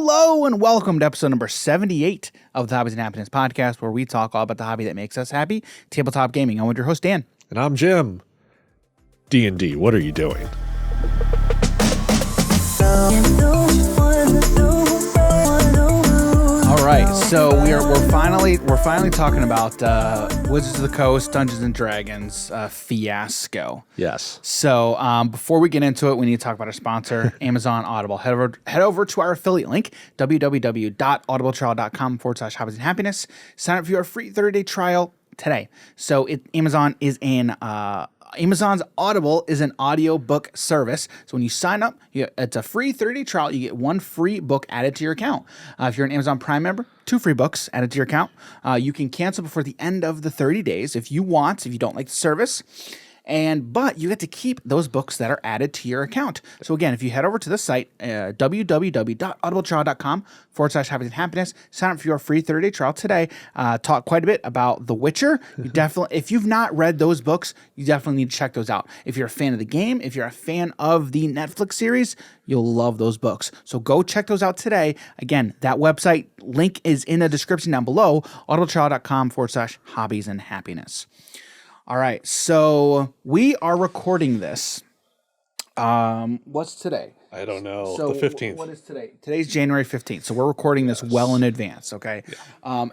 Hello and welcome to episode number 78 of the Hobbies and Happiness podcast, where we talk all about the hobby that makes us happy, tabletop gaming. I'm your host, Dan. And I'm Jim. D&D, what are you doing? All right, so we're finally talking about Wizards of the Coast, Dungeons and Dragons, Fiasco. Yes. So before we get into it, we need to talk about our sponsor, Amazon Audible. Head over to our affiliate link, www.audibletrial.com/hobbies and happiness. Sign up for your free 30-day trial today. So Amazon's Audible is an audiobook service. So when you sign up, it's a free 30-day trial. You get one free book added to your account. If you're an Amazon Prime member, 2 free books added to your account. You can cancel before the end of the 30 days if you want, if you don't like the service. But you get to keep those books that are added to your account. So again, if you head over to the site, www.audibletrial.com/hobbies and happiness, sign up for your free 30-day trial today. Talk quite a bit about The Witcher. You definitely, if you've not read those books, you definitely need to check those out. If you're a fan of the game, if you're a fan of the Netflix series, you'll love those books. So go check those out today. Again, that website link is in the description down below, audibletrial.com/hobbies and happiness. All right, so we are recording this. What's today? I don't know. So the 15th. What is today? Today's January 15th, so we're recording this well in advance, okay? Yeah.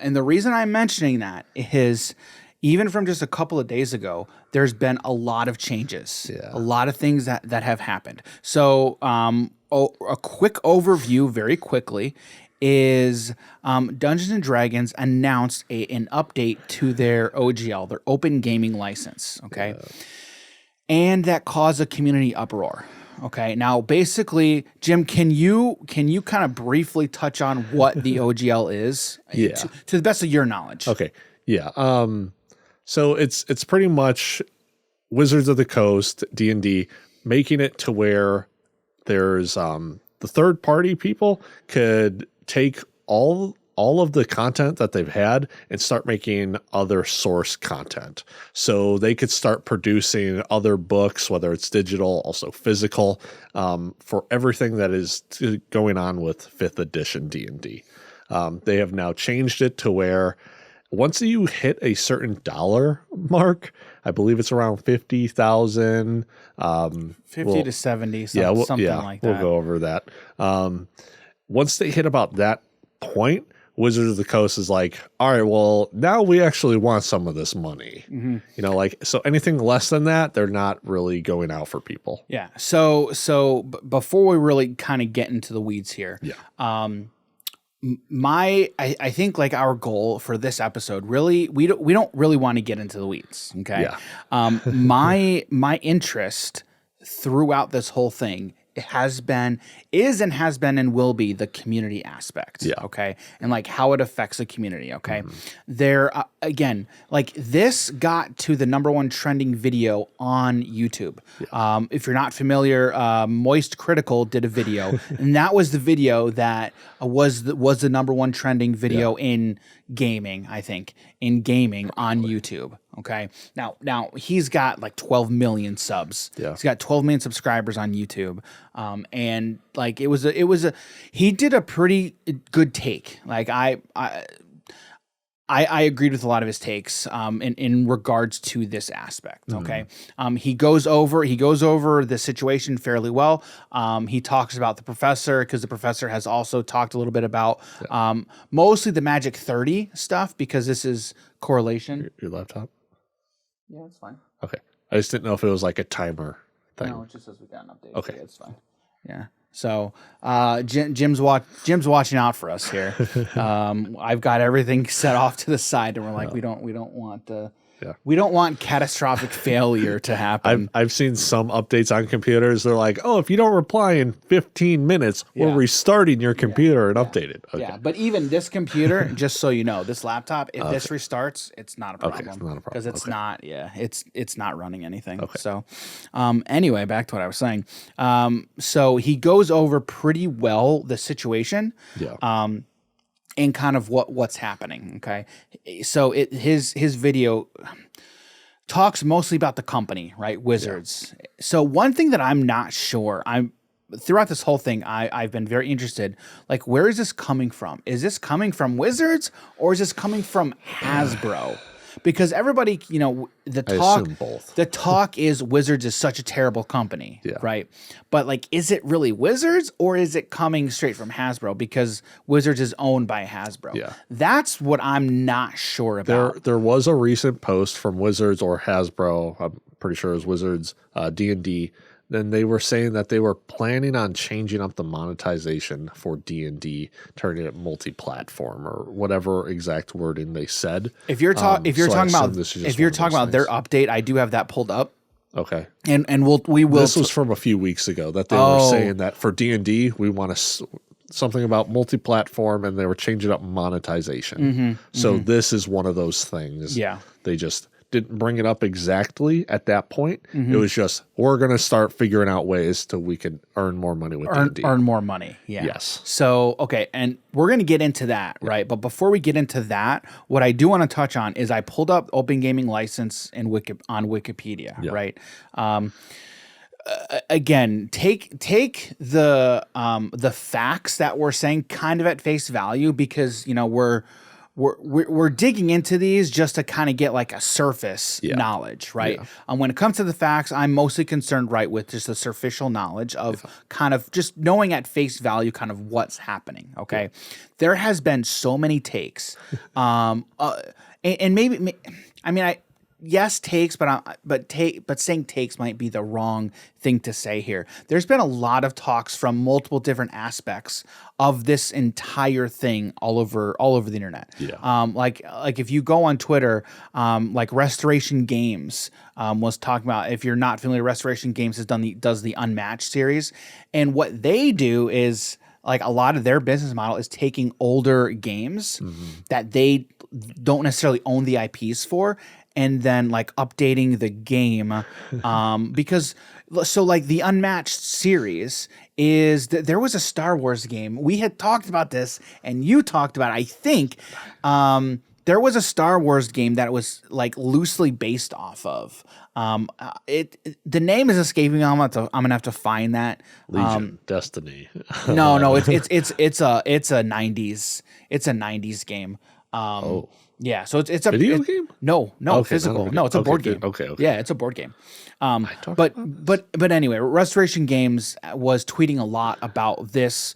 And the reason I'm mentioning that is even from just a couple of days ago, there's been a lot of changes, a lot of things that have happened. So a quick overview very quickly is Dungeons and Dragons announced an update to their OGL, their open gaming license, okay? Yeah. And that caused a community uproar. Okay. Now basically, Jim, can you kind of briefly touch on what the OGL is? Yeah. To the best of your knowledge. Okay. Yeah. So it's pretty much Wizards of the Coast, D&D, making it to where there's the third party people could take all of the content that they've had and start making other source content. So they could start producing other books, whether it's digital, also physical, for everything that is going on with 5th edition D&D. They have now changed it to where once you hit a certain dollar mark, I believe it's around 50,000. 50 to 70, something like that. We'll go over that. Once they hit about that point, Wizards of the Coast is like, all right, well, now we actually want some of this money. Mm-hmm. You know, like, so anything less than that, they're not really going out for people. Yeah. So before we really kind of get into the weeds here, I think like our goal for this episode, really, we don't really want to get into the weeds. Okay. Yeah. My interest throughout this whole thing has been and will be the community aspect. Yeah. Okay. And like how it affects the community. Okay. Mm-hmm. There, again, like this got to the #1 trending video on YouTube. Yeah. If you're not familiar, Moist Critical did a video and that was the video that was the #1 trending video in gaming, I think, on YouTube. Okay. Now he's got like 12 million subs. Yeah. He's got 12 million subscribers on YouTube. And like he did a pretty good take. Like I agreed with a lot of his takes in regards to this aspect. Okay. Mm-hmm. He goes over the situation fairly well. He talks about the professor because the professor has also talked a little bit about mostly the Magic 30 stuff because this is correlation. Your laptop? Yeah, it's fine. Okay. I just didn't know if it was like a timer thing. No, it just says we got an update. Okay. Yeah, it's fine. Yeah. So Jim's watching out for us here. I've got everything set off to the side, and we're like, we don't want we don't want catastrophic failure to happen. I've seen some updates on computers. They're like, oh, if you don't reply in 15 minutes, we're restarting your computer and update it. Okay. Yeah, but even this computer, just so you know, this laptop, if this restarts, it's not a problem. Okay, it's not a problem because it's not. Yeah, it's not running anything. Okay. So, anyway, back to what I was saying. So he goes over pretty well the situation. Yeah. And kind of what's happening. Okay. So his video talks mostly about the company, right? Wizards. Yeah. So one thing that I'm not sure, throughout this whole thing, I've been very interested. Like, where is this coming from? Is this coming from Wizards or is this coming from Hasbro? Because everybody, you know, the talk is Wizards is such a terrible company, right? But like, is it really Wizards or is it coming straight from Hasbro? Because Wizards is owned by Hasbro. Yeah. That's what I'm not sure about. There was a recent post from Wizards or Hasbro. I'm pretty sure it was Wizards D&D. Then they were saying that they were planning on changing up the monetization for D&D, turning it multi-platform or whatever exact wording they said. If you're talking about their update, I do have that pulled up. Okay. And we will. This was from a few weeks ago that they were saying that for D&D we want something about multi-platform, and they were changing up monetization. So this is one of those things. Yeah. They just didn't bring it up exactly at that point. It was just, we're going to start figuring out ways till we can earn more money with D&D. Earn more money, yeah. Yes. So, okay, and we're going to get into that, right? But before we get into that, what I do want to touch on is I pulled up Open Gaming License on Wikipedia, right? Again, take the facts that we're saying kind of at face value, because, you know, we're digging into these just to kind of get like a surface knowledge, right? When it comes to the facts, I'm mostly concerned, right, with just the superficial knowledge of kind of just knowing at face value kind of what's happening, okay? There has been so many takes, and maybe, I mean, yes, takes, but saying takes might be the wrong thing to say here. There's been a lot of talks from multiple different aspects of this entire thing all over the internet. Like if you go on Twitter, like Restoration Games was talking about, if you're not familiar, Restoration Games does the Unmatched series, and what they do is, like, a lot of their business model is taking older games that they don't necessarily own the IPs for, and then like updating the game, because so like the Unmatched series is there was a Star Wars game. We had talked about this, and you talked about it, I think. There was a Star Wars game that was like loosely based off of. The name is escaping me. I'm gonna have to find that. Legion, Destiny. No, it's a 90s game. Yeah, so it's a video game. No, okay, physical. No, it's a board game. Okay. Yeah, it's a board game. But anyway, Restoration Games was tweeting a lot about this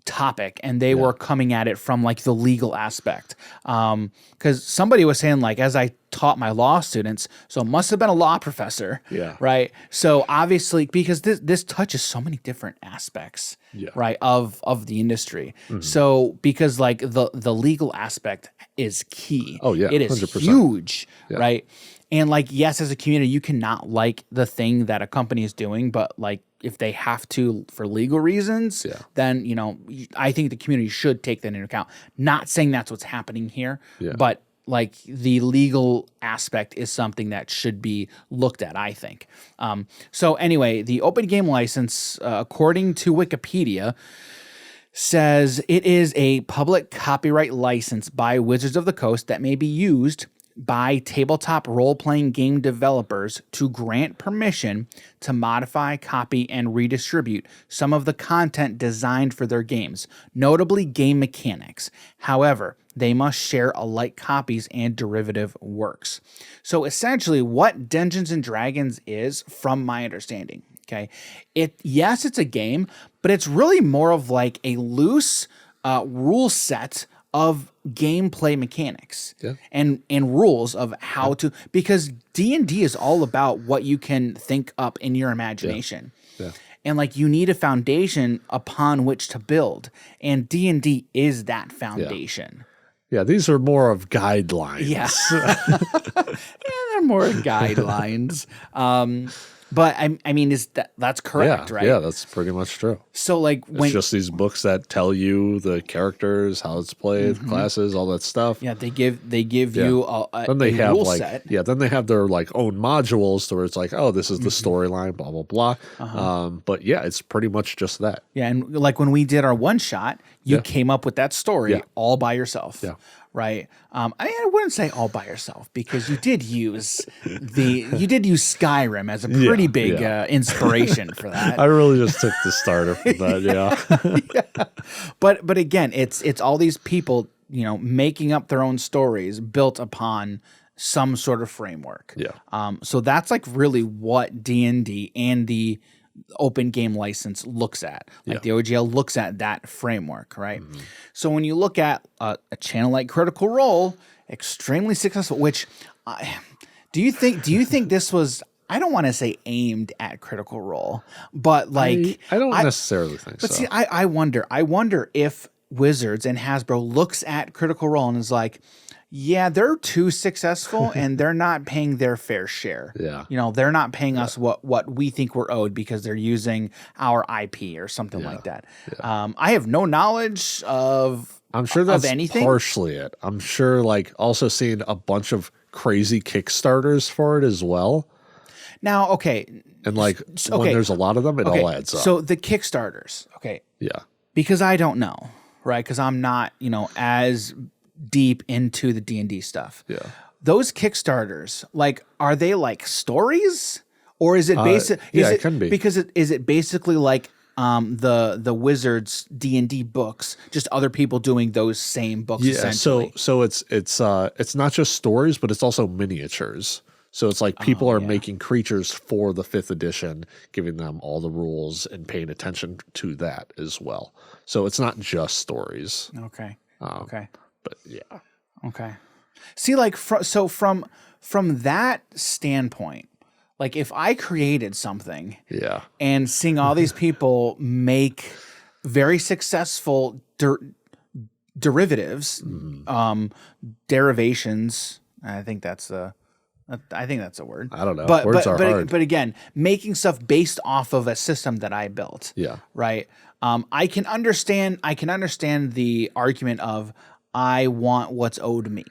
topic, and they were coming at it from like the legal aspect. Because somebody was saying, like, as I taught my law students, so it must have been a law professor. Yeah. Right. So obviously, because this touches so many different aspects, right, of the industry. So because like the legal aspect is key. Oh yeah. It is 100%. huge. Right. And like, yes, as a community, you cannot like the thing that a company is doing, but like, if they have to for legal reasons, then, you know, I think the community should take that into account. Not saying that's what's happening here, but like the legal aspect is something that should be looked at, I think. So anyway, the Open Game License, according to Wikipedia, says it is a public copyright license by Wizards of the Coast that may be used by tabletop role-playing game developers to grant permission to modify, copy, and redistribute some of the content designed for their games, notably game mechanics. However, they must share alike copies and derivative works. So essentially what Dungeons & Dragons is, from my understanding, okay, yes, it's a game, but it's really more of like a loose rule set of gameplay mechanics and rules of how to, because D&D is all about what you can think up in your imagination. And like, you need a foundation upon which to build, and D&D is that foundation. Yeah, these are more of guidelines. Yes. They're more guidelines. But I mean, that's correct, right? Yeah, that's pretty much true. So like, it's just these books that tell you the characters, how it's played, classes, all that stuff. Yeah, they give you a rule set. Yeah, then they have their like own modules to where it's like, oh, this is the storyline, blah blah blah. But yeah, it's pretty much just that. Yeah, and like when we did our one shot, you came up with that story all by yourself. Yeah. right? I mean, I wouldn't say all by yourself because you did use Skyrim as a pretty big inspiration for that. I really just took the starter from that. Yeah. But again, it's all these people, making up their own stories built upon some sort of framework. Yeah. So that's like really what D&D and the open game license looks at. Like the OGL looks at that framework, right? So when you look at a channel like Critical Role, extremely successful, which do you think this was, I don't want to say aimed at Critical Role, but like I don't necessarily think so. But see, I wonder if Wizards and Hasbro looks at Critical Role and is like, yeah, they're too successful and they're not paying their fair share. Yeah. They're not paying us what we think we're owed because they're using our IP or something like that. Yeah. I have no knowledge of I'm sure that's anything. Partially it. I'm sure like also seeing a bunch of crazy Kickstarters for it as well. Now, okay. And like when there's a lot of them, it all adds up. So the Kickstarters, okay. Yeah. Because I don't know, right? Because I'm not, as deep into the D&D stuff. Yeah. Those Kickstarters, like, are they like stories? Or is it basic? It can be. Because is it basically like the Wizards D&D books, just other people doing those same books essentially? So it's not just stories, but it's also miniatures. So it's like people are making creatures for the 5th edition, giving them all the rules and paying attention to that as well. So it's not just stories. Okay. Okay. But yeah. Okay. See, like, from that standpoint, like if I created something, and seeing all these people make very successful derivatives, derivations, I think that's a word. I don't know. But Words are hard. But again, making stuff based off of a system that I built. Yeah. Right. I can understand the argument of I want what's owed me.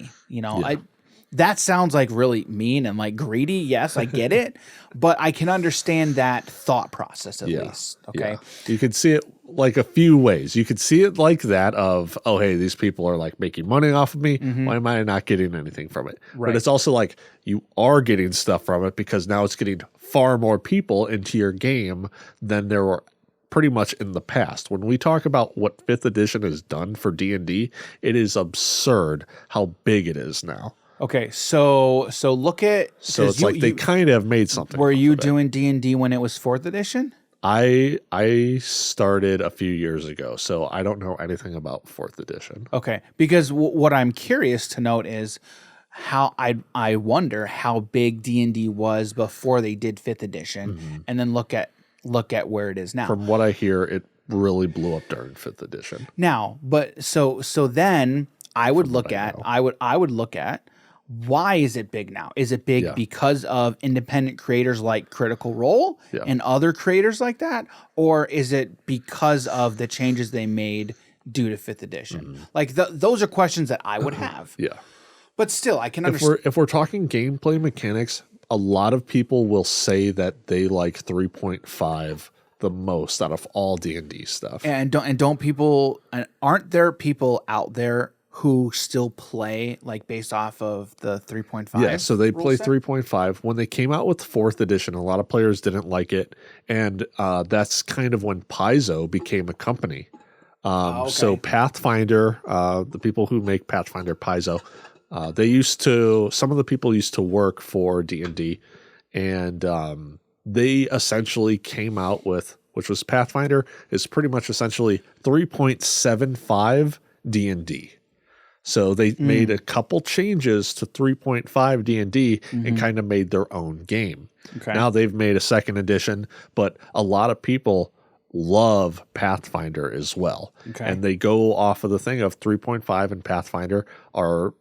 That sounds like really mean and like greedy. Yes, I get it, but I can understand that thought process at least. Okay. Yeah. You could see it like a few ways. You could see it like that of, oh, hey, these people are like making money off of me. Why am I not getting anything from it? Right. But it's also like you are getting stuff from it because now it's getting far more people into your game than there were pretty much in the past. When we talk about what 5th edition has done for D&D, it is absurd how big it is now. Okay, so look at... So it's like they kind of made something. Were you doing D&D when it was 4th edition? I started a few years ago, so I don't know anything about 4th edition. Okay, because what I'm curious to note is how I wonder how big D&D was before they did 5th edition, and then look at where it is now. From what I hear, it really blew up during 5th edition. Now, but so then I would look at why is it big now? Is it big because of independent creators like Critical Role and other creators like that? Or is it because of the changes they made due to 5th edition? Like those are questions that I would have. Yeah. But still, I can understand. If we're talking gameplay mechanics, a lot of people will say that they like 3.5 the most out of all D&D stuff. And aren't there people out there who still play like based off of the 3.5? Yeah, so they play 3.5. When they came out with 4th edition, a lot of players didn't like it. And that's kind of when Paizo became a company. So Pathfinder, the people who make Pathfinder Paizo, some of the people used to work for D&D, and they essentially came out with, which was Pathfinder, is pretty much essentially 3.75 D&D. So they made a couple changes to 3.5 D&D and kind of made their own game. Okay. Now they've made a 2nd edition, but a lot of people love Pathfinder as well. Okay. And they go off of the thing of 3.5 and Pathfinder are,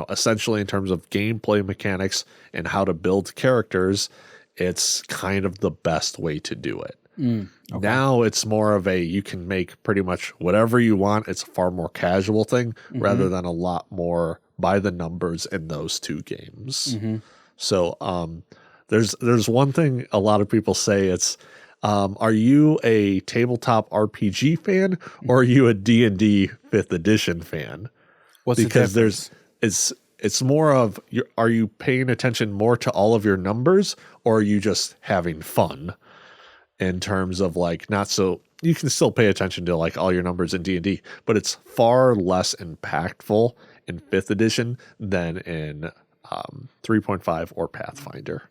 essentially in terms of gameplay mechanics and how to build characters, it's kind of the best way to do it. Okay. Now it's more of you can make pretty much whatever you want. It's a far more casual thing rather than a lot more by the numbers in those two games. So there's one thing a lot of people say, it's are you a tabletop RPG fan or are you a D&D 5th edition fan? What's because the difference? it's more of are you paying attention more to all of your numbers, or are you just having fun in terms of like not so you can still pay attention to like all your numbers in D&D, but it's far less impactful in 5th edition than in 3.5 or Pathfinder.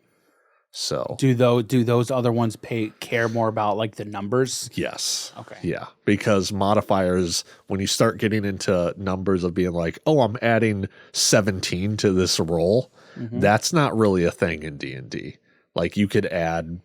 So do those other ones care more about like the numbers? yes. Okay. Yeah. Because modifiers, when you start getting into numbers of being like, oh, I'm adding 17 to this roll, that's not really a thing in D&D. Like you could add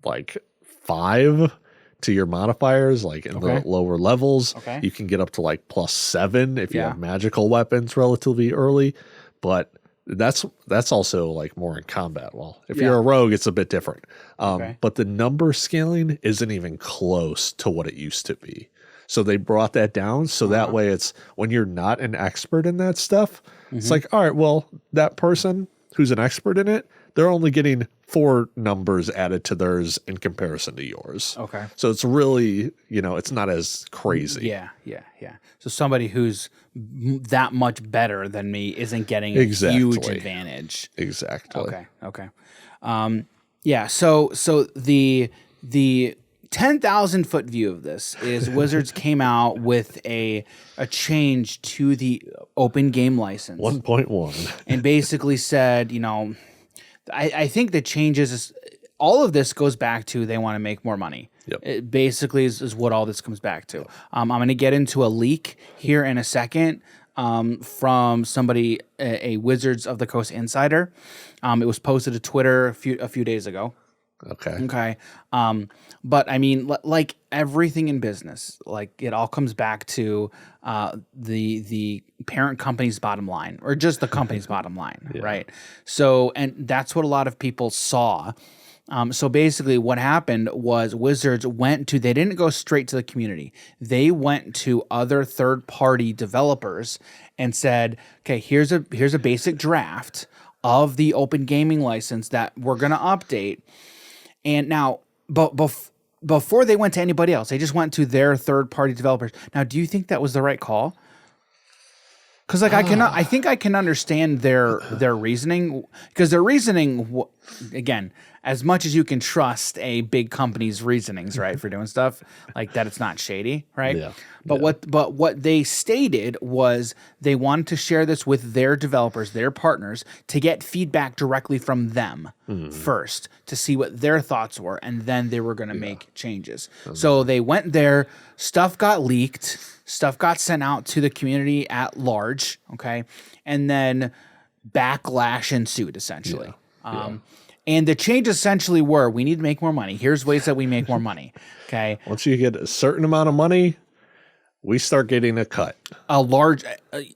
like 5 to your modifiers, like in the lower levels. Okay. You can get up to like +7 if you have magical weapons relatively early. But that's also like more in combat. Well, if you're a rogue, it's a bit different. But the number scaling isn't even close to what it used to be. So they brought that down. So that way it's when you're not an expert in that stuff, it's like, all right, well, that person who's an expert in it, they're only getting 4 numbers added to theirs in comparison to yours. Okay. So it's really, it's not as crazy. Yeah. So somebody who's that much better than me isn't getting a huge advantage. Exactly. Okay. Yeah. So the 10,000 foot view of this is Wizards came out with a change to the open game license 1.1 and basically said, I think the changes is all of this goes back to they want to make more money. Yep. It basically is what all this comes back to. I'm going to get into a leak here in a second from somebody, a Wizards of the Coast insider. It was posted to Twitter a few days ago. Okay. But I mean, like everything in business, like it all comes back to the parent company's bottom line, or just the company's bottom line, right? So, and that's what a lot of people saw. So basically what happened was Wizards they didn't go straight to the community. They went to other third-party developers and said, okay, here's a basic draft of the open gaming license that we're going to update. And now, before they went to anybody else, they just went to their third-party developers. Now, do you think that was the right call? Because like I think I can understand their reasoning, because their reasoning, again, as much as you can trust a big company's reasonings, right, for doing stuff like that, it's not shady, right? Yeah. But what they stated was they wanted to share this with their developers, their partners, to get feedback directly from them first, to see what their thoughts were, and then they were going to make changes. So they went there, stuff got leaked, stuff got sent out to the community at large, okay, and then backlash ensued essentially. And the changes essentially were, we need to make more money. Here's ways that we make more money. Okay. Once you get a certain amount of money, we start getting a cut. A large,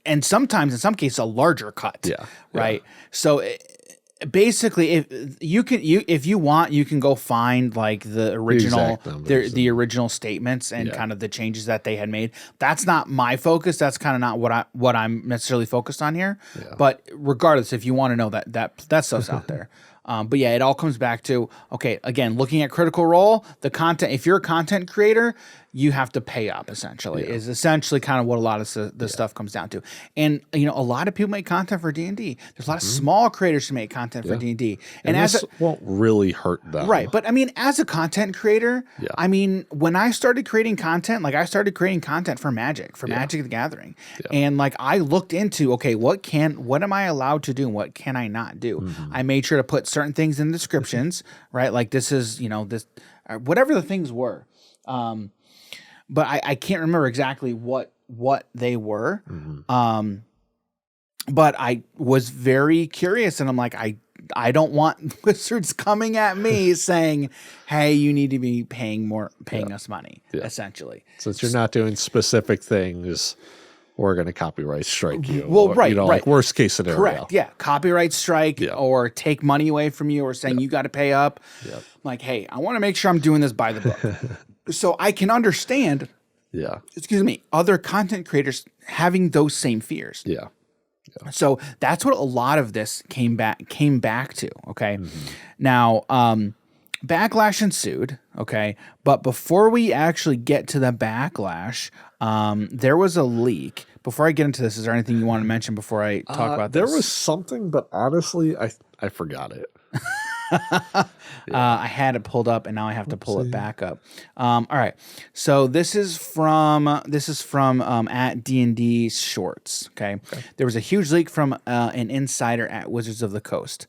and sometimes in some cases, a larger cut. Yeah. Right. So basically, if you want, you can go find like the original, the original statements and kind of the changes that they had made. That's not my focus. That's kind of not what I'm necessarily focused on here. Yeah. But regardless, if you want to know that stuff's out there. But yeah, it all comes back to, okay, again, looking at Critical Role, the content, if you're a content creator, you have to pay up essentially, is essentially kind of what a lot of the stuff comes down to. And, a lot of people make content for D&D. There's a lot of small creators who make content for D&D. And this won't really hurt them. Right. But I mean, as a content creator, I mean, when I started creating content, like I started creating content for Magic the Gathering. And like I looked into, okay, what am I allowed to do and what can I not do? I made sure to put certain things in the descriptions, right? Like this is, this, whatever the things were. But I can't remember exactly what they were. But I was very curious, and I'm like, I don't want Wizards coming at me saying, hey, you need to be paying us money, essentially. Since you're not doing specific things, we're going to copyright strike you. Well, right. Like worst case scenario. Correct. Yeah. Copyright strike or take money away from you or saying you got to pay up. I'm like, hey, I want to make sure I'm doing this by the book. So I can understand, other content creators having those same fears. Yeah. So that's what a lot of this came back to. Okay. Now, backlash ensued. Okay. But before we actually get to the backlash, there was a leak before I get into this, is there anything you want to mention before I talk about this? There was something, but honestly, I forgot it. I had it pulled up, and now I have to pull it back up. All right, so this is from at D&D Shorts. Okay, there was a huge leak from an insider at Wizards of the Coast.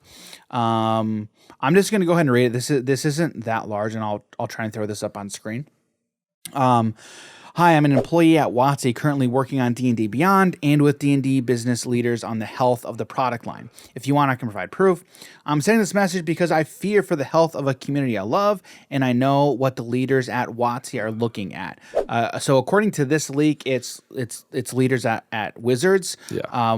I'm just going to go ahead and read it. This isn't that large, and I'll try and throw this up on screen. Hi, I'm an employee at WotC, currently working on D&D Beyond and with D&D business leaders on the health of the product line. If you want, I can provide proof. I'm sending this message because I fear for the health of a community I love, and I know what the leaders at WotC are looking at. So according to this leak, it's leaders at Wizards. Yeah.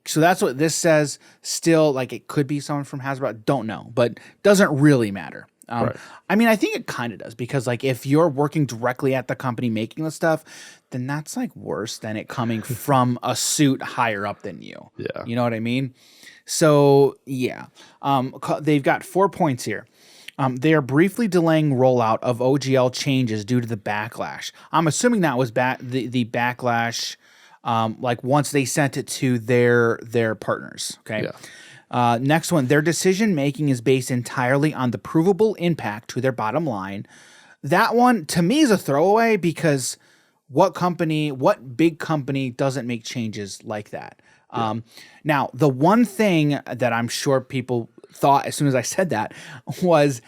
So that's what this says. Still, like, it could be someone from Hasbro. Don't know, but doesn't really matter. Right. I mean, I think it kind of does, because like if you're working directly at the company making the stuff, then that's like worse than it coming from a suit higher up than you. Yeah. You know what I mean? So yeah, they've got 4 points here. They are briefly delaying rollout of OGL changes due to the backlash. I'm assuming that was the backlash, like once they sent it to their partners. Okay. Yeah. Next one, their decision making is based entirely on the provable impact to their bottom line. That one to me is a throwaway, because what big company doesn't make changes like that? Yeah. Now, the one thing that I'm sure people thought as soon as I said that was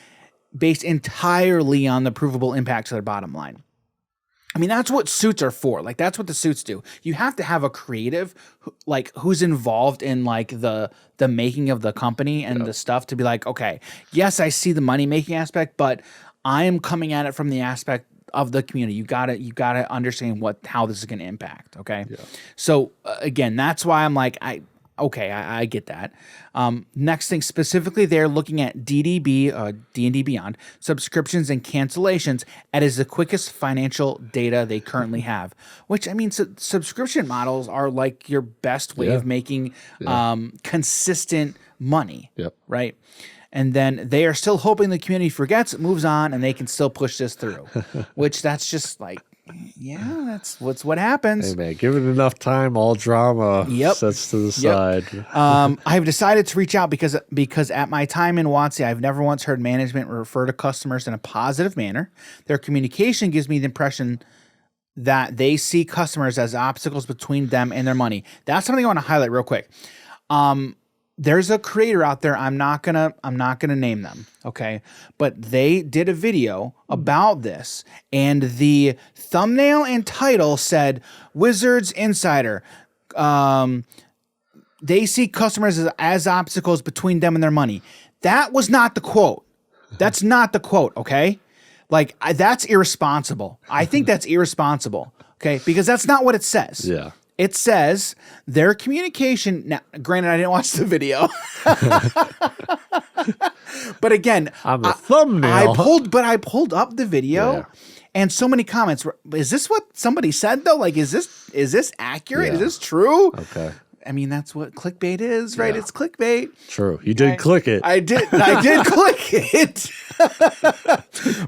based entirely on the provable impact to their bottom line. I mean, that's what suits are for. Like, that's what the suits do. You have to have a creative, like, who's involved in like the making of the company and the stuff, to be like, okay, yes, I see the money making aspect, but I am coming at it from the aspect of the community. You gotta understand how this is going to impact. Okay, so again, that's why I'm like, I get that. Next thing, specifically, they're looking at D&D Beyond subscriptions and cancellations as the quickest financial data they currently have. Which, I mean, subscription models are like your best way of making consistent money. Yep. Right. And then they are still hoping the community forgets, moves on, and they can still push this through. Which that's just like, yeah, that's what happens. Hey man, give it enough time, all drama sets to the side. I've decided to reach out because at my time in WotC, I've never once heard management refer to customers in a positive manner. Their communication gives me the impression that they see customers as obstacles between them and their money. That's something I want to highlight real quick. There's a creator out there. I'm not gonna name them, okay? But they did a video about this, and the thumbnail and title said "Wizards Insider." They see customers as obstacles between them and their money. That was not the quote. That's not the quote, okay? Like, that's irresponsible. I think that's irresponsible, okay? Because that's not what it says. Yeah. It says their communication. Now, granted, I didn't watch the video, but again, on the thumbnail, I pulled up the video, and so many comments. Is this what somebody said though? Like, is this accurate? Is this true? Okay. I mean, that's what clickbait is, right? It's clickbait. True. You did click it. I did click it.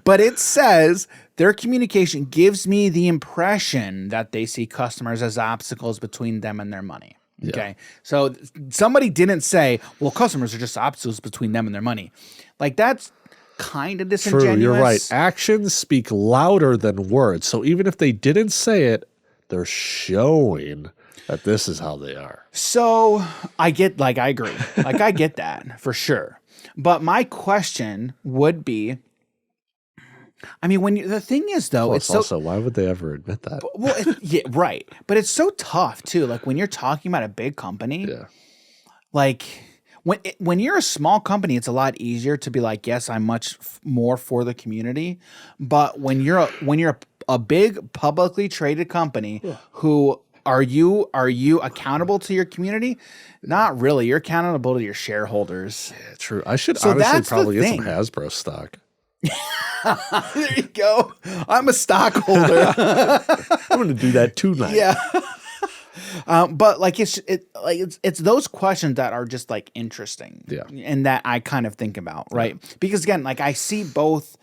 But it says their communication gives me the impression that they see customers as obstacles between them and their money. Okay. So somebody didn't say, well, customers are just obstacles between them and their money. Like, that's kind of disingenuous. True, you're right. Actions speak louder than words. So even if they didn't say it, they're showing that this is how they are. So I agree. Like, I get that for sure. But my question would be, I mean, the thing is though, it's also, why would they ever admit that? Well, right. But it's so tough too. Like, when you're talking about a big company, like when you're a small company, it's a lot easier to be like, yes, I'm much more for the community. But when you're a big publicly traded company, who are you accountable to your community? Not really. You're accountable to your shareholders. Yeah, true. I should honestly probably get some Hasbro stock. There you go. I'm a stockholder. I'm going to do that tonight. Yeah. But like it's those questions that are just like interesting, and that I kind of think about, right? Because again, like I see both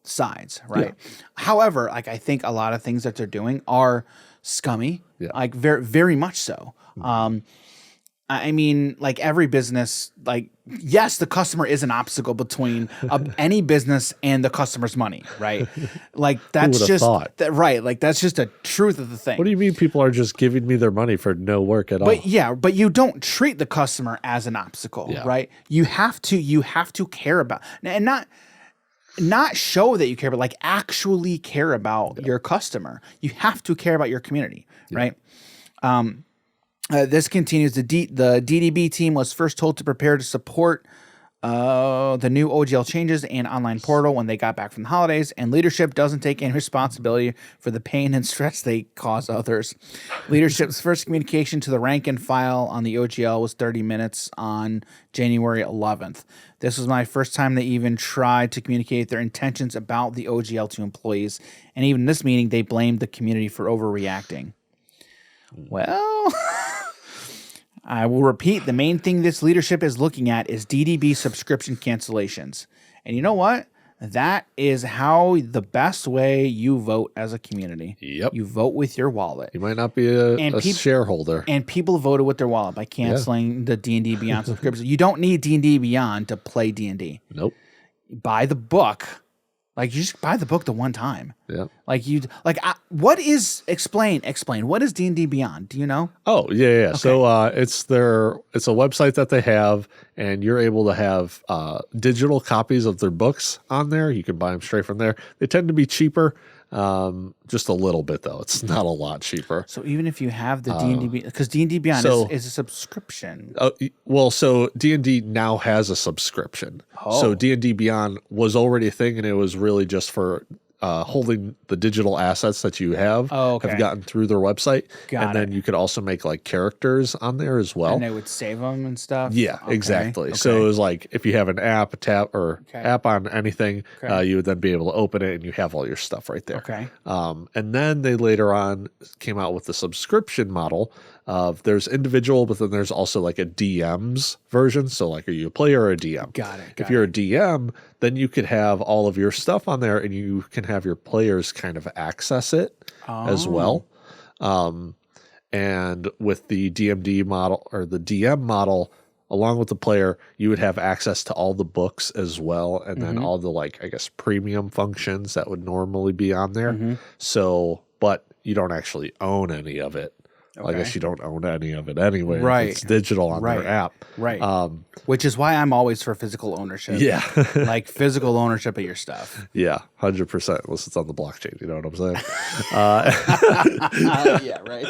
sides, right? However, like I think a lot of things that they're doing are scummy, like very, very much so. I mean, like every business, like, yes, the customer is an obstacle between any business and the customer's money, right? Like that's just right. Like that's just a truth of the thing. What do you mean people are just giving me their money for no work at all? But yeah, but you don't treat the customer as an obstacle, right? You have to care about, and not show that you care, but like actually care about your customer. You have to care about your community, right? This continues. The DDB team was first told to prepare to support the new OGL changes and online portal when they got back from the holidays, and leadership doesn't take any responsibility for the pain and stress they cause others. Leadership's first communication to the rank and file on the OGL was 30 minutes on January 11th. This was my first time they even tried to communicate their intentions about the OGL to employees, and even in this meeting, they blamed the community for overreacting. Well... I will repeat, the main thing this leadership is looking at is DDB subscription cancellations. And you know what? That is how the best way you vote as a community. Yep. You vote with your wallet. You might not be a shareholder. And people voted with their wallet by canceling the D&D Beyond subscription. You don't need D&D Beyond to play D&D. Nope. Buy the book. Like, you just buy the book the one time. Yeah. Like, what is, explain, what is D&D Beyond? Do you know? Oh, yeah. Okay. So it's a website that they have, and you're able to have digital copies of their books on there. You can buy them straight from there. They tend to be cheaper, just a little bit, though. It's not a lot cheaper. So even if you have the D&D, because D&D Beyond is a subscription. Well, so D&D now has a subscription. So D&D Beyond was already a thing, and it was really just for holding the digital assets that you have gotten through their website. Then you could also make like characters on there as well. And they would save them and stuff? Yeah, exactly. Okay. So it was like if you have an app, app on anything, you would then be able to open it and you have all your stuff right there. Okay. And then they later on came out with the subscription model of there's individual, but then there's also like a DM's version. So like, are you a player or a DM? Got it. If you're a DM, then you could have all of your stuff on there and you can have your players kind of access it as well. And with the DMD model or the DM model, along with the player, you would have access to all the books as well. And then all the like, I guess, premium functions that would normally be on there. So, but you don't actually own any of it. Well, I guess you don't own any of it anyway. Right. It's digital on their app. Right. Which is why I'm always for physical ownership. Yeah. Like physical ownership of your stuff. Yeah, 100%. Unless it's on the blockchain. You know what I'm saying? Yeah, right.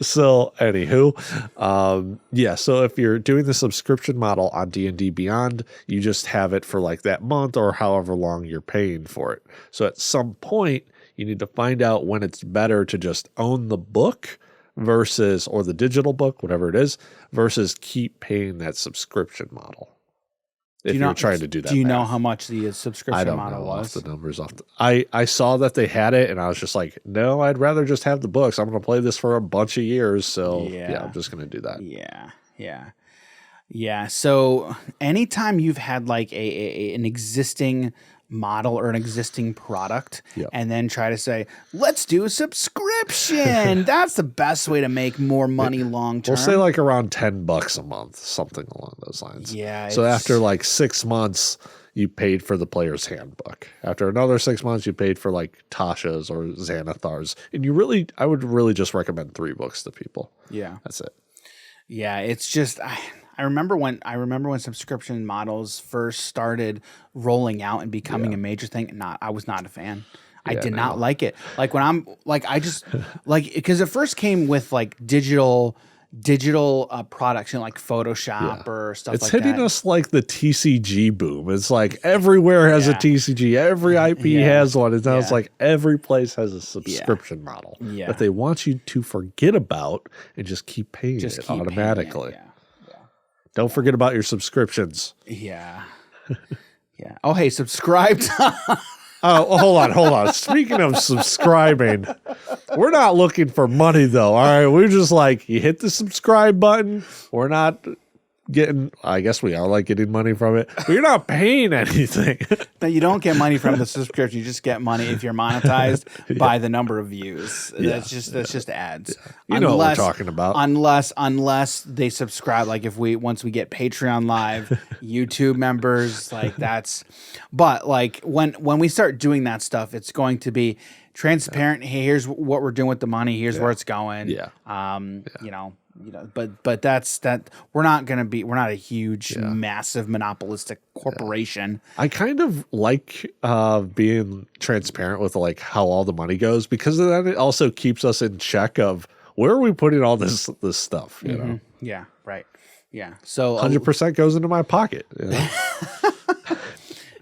So, anywho, yeah. So if you're doing the subscription model on D&D Beyond, you just have it for like that month or however long you're paying for it. So at some point, you need to find out when it's better to just own the book versus, or the digital book, whatever it is, versus keep paying that subscription model. If you're trying to do that. Do you know how much the subscription model was? Off the numbers off. I saw that they had it and I was just like, no, I'd rather just have the books. I'm going to play this for a bunch of years. So yeah I'm just going to do that. Yeah. So anytime you've had like an existing model or an existing product and then try to say, let's do a subscription. That's the best way to make more money long term. We'll say like around $10 a month, something along those lines. Yeah. So after like 6 months, you paid for the player's handbook. After another 6 months, you paid for like Tasha's or Xanathar's. And I would really just recommend 3 books to people. Yeah. That's it. Yeah. It's just, I remember when subscription models first started rolling out and becoming a major thing. I was not a fan. I did not like it. Like when I'm like, I just like, because it first came with like digital products, like Photoshop or stuff like that. It's hitting us like the TCG boom. It's like everywhere has a TCG. Every IP has one. It's now it's like every place has a subscription model that they want you to forget about and just keep paying it automatically. Don't forget about your subscriptions. Yeah. Yeah. Oh, hey, subscribe to... Oh, hold on. Speaking of subscribing, we're not looking for money, though. All right. We're just like, you hit the subscribe button. We're not getting, I guess we are like getting money from it, but you're not paying anything. No, you don't get money from the subscription. You just get money if you're monetized by the number of views. That's just ads. You know what we're talking about. Unless they subscribe, like once we get Patreon Live, YouTube members, like that's. But like when we start doing that stuff, it's going to be transparent. Hey, here's what we're doing with the money. Here's where it's going. But that's that. We're not a huge, massive monopolistic corporation. I kind of like being transparent with like how all the money goes, because then it also keeps us in check of where are we putting all this stuff. You know? Yeah. Right. Yeah. So 100% goes into my pocket. You know?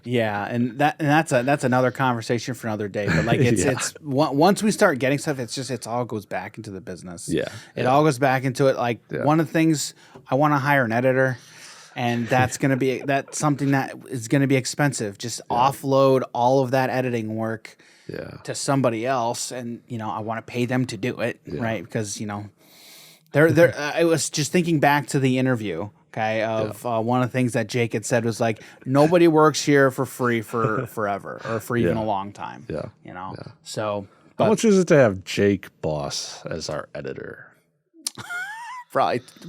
Yeah, and that's another conversation for another day. But like it's once we start getting stuff, it all goes back into the business. Yeah, it all goes back into it. Like one of the things, I want to hire an editor, and that's something that is gonna be expensive. Just offload all of that editing work to somebody else, and I want to pay them to do it, right? Because they're I was just thinking back to the interview. Okay, one of the things that Jake had said was like, nobody works here for free for forever or for even a long time. Yeah. So how much is it to have Jake Boss as our editor?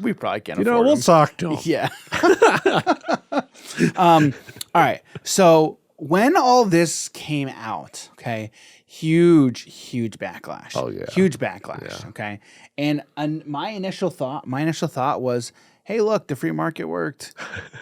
We probably can't afford we'll him. talk to him. Yeah. All right. So when all this came out, okay, huge backlash. Oh yeah. Huge backlash. Yeah. Okay. And my initial thought was, hey, look, the free market worked,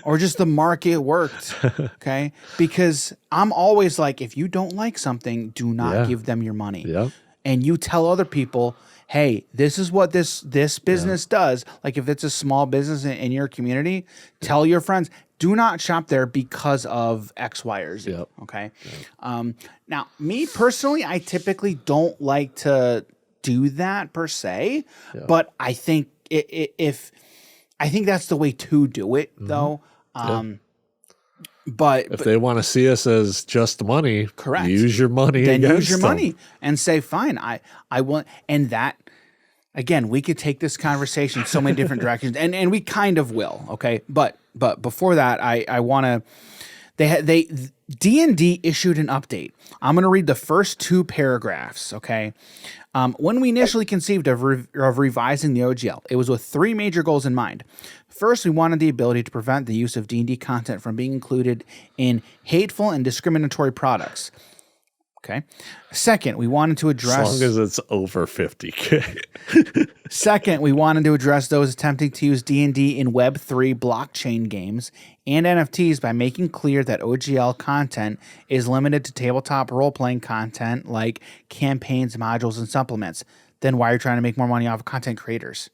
or just the market worked, okay? Because I'm always like, if you don't like something, do not give them your money. Yep. And you tell other people, hey, this is what this business does. Like if it's a small business in your community, tell your friends, do not shop there because of X, Y, or Z, okay? Yep. Now, me personally, I typically don't like to do that per se, but I think I think that's the way to do it, though. But if they want to see us as just money, correct. Use your money. Then use your money and say, fine, I want. And that, again, we could take this conversation so many different directions, and we kind of will, okay. But before that, I want to. D&D issued an update. I'm going to read the first two paragraphs, okay? When we initially conceived of revising the OGL, it was with three major goals in mind. First, we wanted the ability to prevent the use of D&D content from being included in hateful and discriminatory products. Okay. Second, we wanted to address... As long as it's over 50K. Second, we wanted to address those attempting to use D&D in Web3 blockchain games and NFTs by making clear that OGL content is limited to tabletop role-playing content like campaigns, modules, and supplements. Then why are you trying to make more money off of content creators?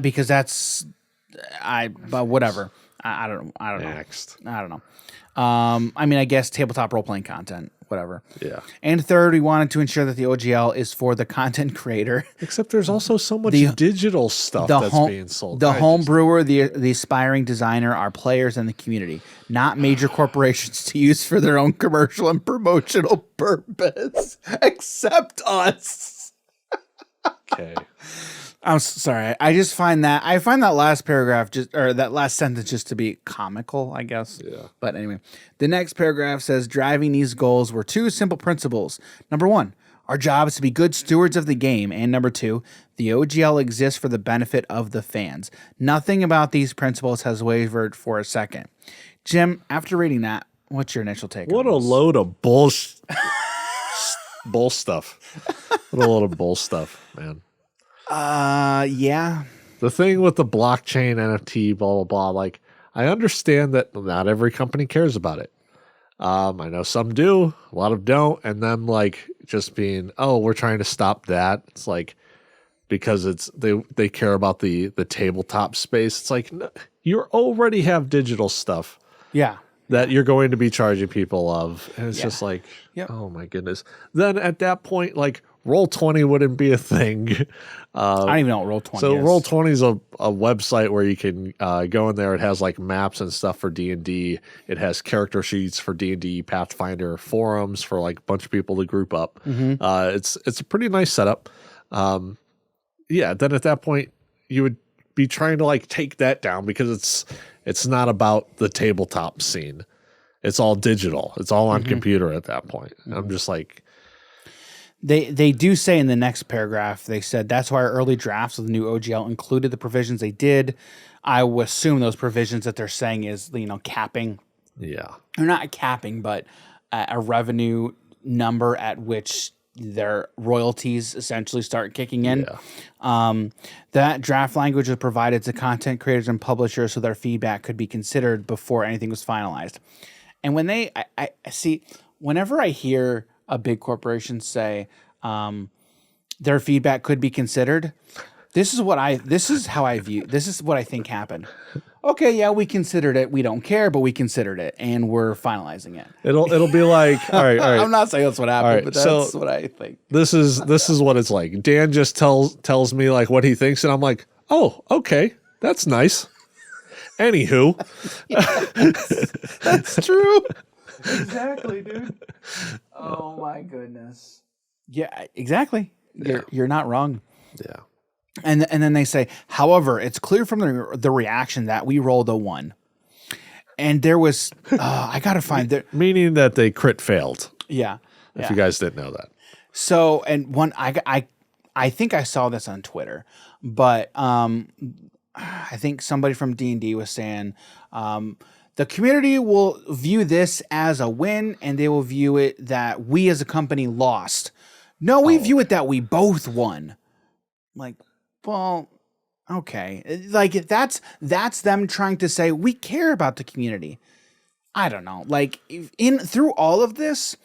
Because that's... But whatever. I don't know. Next. I don't know. I mean, I guess tabletop role-playing content, whatever. Yeah. And third, we wanted to ensure that the OGL is for the content creator. Except there's also so much digital stuff that's being sold. The home brewer, the aspiring designer, our players, and the community, not major corporations to use for their own commercial and promotional purpose, except us. Okay. I'm sorry. I find that last paragraph that last sentence just to be comical, I guess. Yeah. But anyway, the next paragraph says driving these goals were two simple principles. Number one, our job is to be good stewards of the game. And number two, the OGL exists for the benefit of the fans. Nothing about these principles has wavered for a second. Jim, after reading that, what's your initial take? What a load of bull stuff. What a load of bull stuff, man. Yeah. The thing with the blockchain, NFT, blah, blah, blah, like, I understand that not every company cares about it. I know some do, a lot of don't, and them like just being, oh, we're trying to stop that. It's like, because they care about the tabletop space. It's like, no, you already have digital stuff. Yeah. That you're going to be charging people of. And it's just like, oh my goodness. Then at that point, like, Roll20 wouldn't be a thing. I don't even know what Roll20 is. So Roll20 is a website where you can go in there. It has like maps and stuff for D&D. It has character sheets for D&D, Pathfinder, forums for like a bunch of people to group up. Mm-hmm. It's a pretty nice setup. Then at that point, you would be trying to like take that down because it's not about the tabletop scene. It's all digital. It's all on computer at that point. I'm just like, they do say in the next paragraph, they said that's why our early drafts of the new OGL included the provisions they did. I would assume those provisions that they're saying is, capping. Yeah. Or not capping, but a revenue number at which their royalties essentially start kicking in. Yeah. That draft language was provided to content creators and publishers so their feedback could be considered before anything was finalized. And when I see, whenever I hear a big corporation say their feedback could be considered, this is what I think happened. Okay, yeah, we considered it. We don't care, but we considered it, and we're finalizing it. It'll be like, all right. I'm not saying that's what happened, but that's what I think. This is what it's like. Dan just tells me like what he thinks, and I'm like, oh, okay, that's nice. Anywho, that's true. Exactly, dude. Oh my goodness. Yeah, exactly. You're not wrong. Yeah. And then they say, however, it's clear from the reaction that we rolled a 1. And there was, I got to find that. Meaning that they crit failed. Yeah. If you guys didn't know that. So, and I think I saw this on Twitter, but I think somebody from D&D was saying, the community will view this as a win, and they will view it that we as a company lost. No, we view it that we both won. Like, well, okay. Like that's them trying to say we care about the community. I don't know. Like through all of this,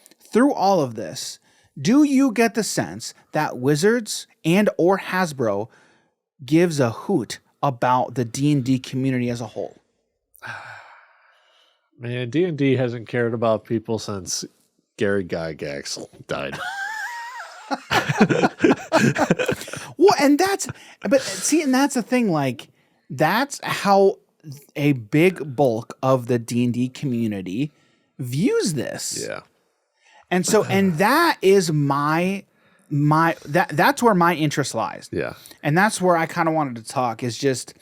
do you get the sense that Wizards and or Hasbro gives a hoot about the D&D community as a whole? Man, D&D hasn't cared about people since Gary Gygax died. Well, and that's the thing. Like, that's how a big bulk of the D&D community views this. Yeah. And so, and that is that's where my interest lies. Yeah. And that's where I kind of wanted to talk is just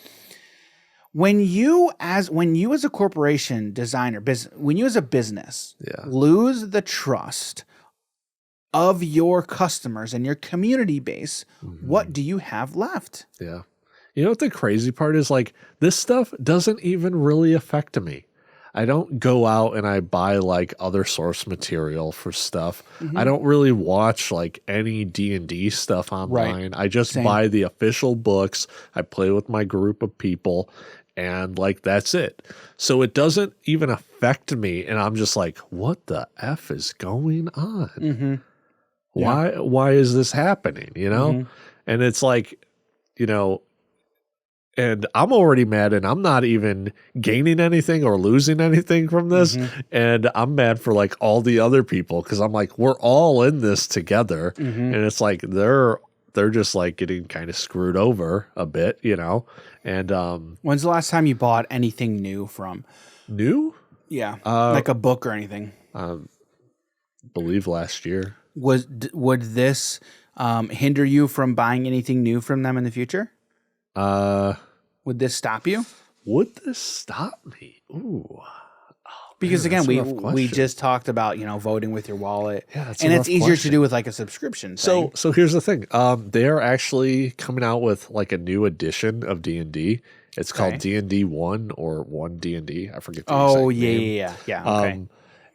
when you as a corporation designer, when you as a business lose the trust of your customers and your community base, what do you have left? Yeah. You know what the crazy part is? Like, this stuff doesn't even really affect me. I don't go out and I buy like other source material for stuff. I don't really watch like any D&D stuff online. I just buy the official books. I play with my group of people and like that's it. So it doesn't even affect me. And I'm just like, what the F is going on? Why is this happening? You know? And it's like, you know, and I'm already mad and I'm not even gaining anything or losing anything from this. And I'm mad for like all the other people because I'm like, we're all in this together. And it's like they're just like getting kind of screwed over a bit, you know? And when's the last time you bought anything new from? New? Yeah. Like a book or anything? Believe last year. Would this hinder you from buying anything new from them in the future? Would this stop you? Would this stop me? Ooh. Because again, we just talked about, you know, voting with your wallet. Yeah, and it's easier to do with like a subscription thing. So here's the thing. They're actually coming out with like a new edition of D&D. It's called D&D 1 or 1 D&D. I forget the exact name. Yeah. Okay.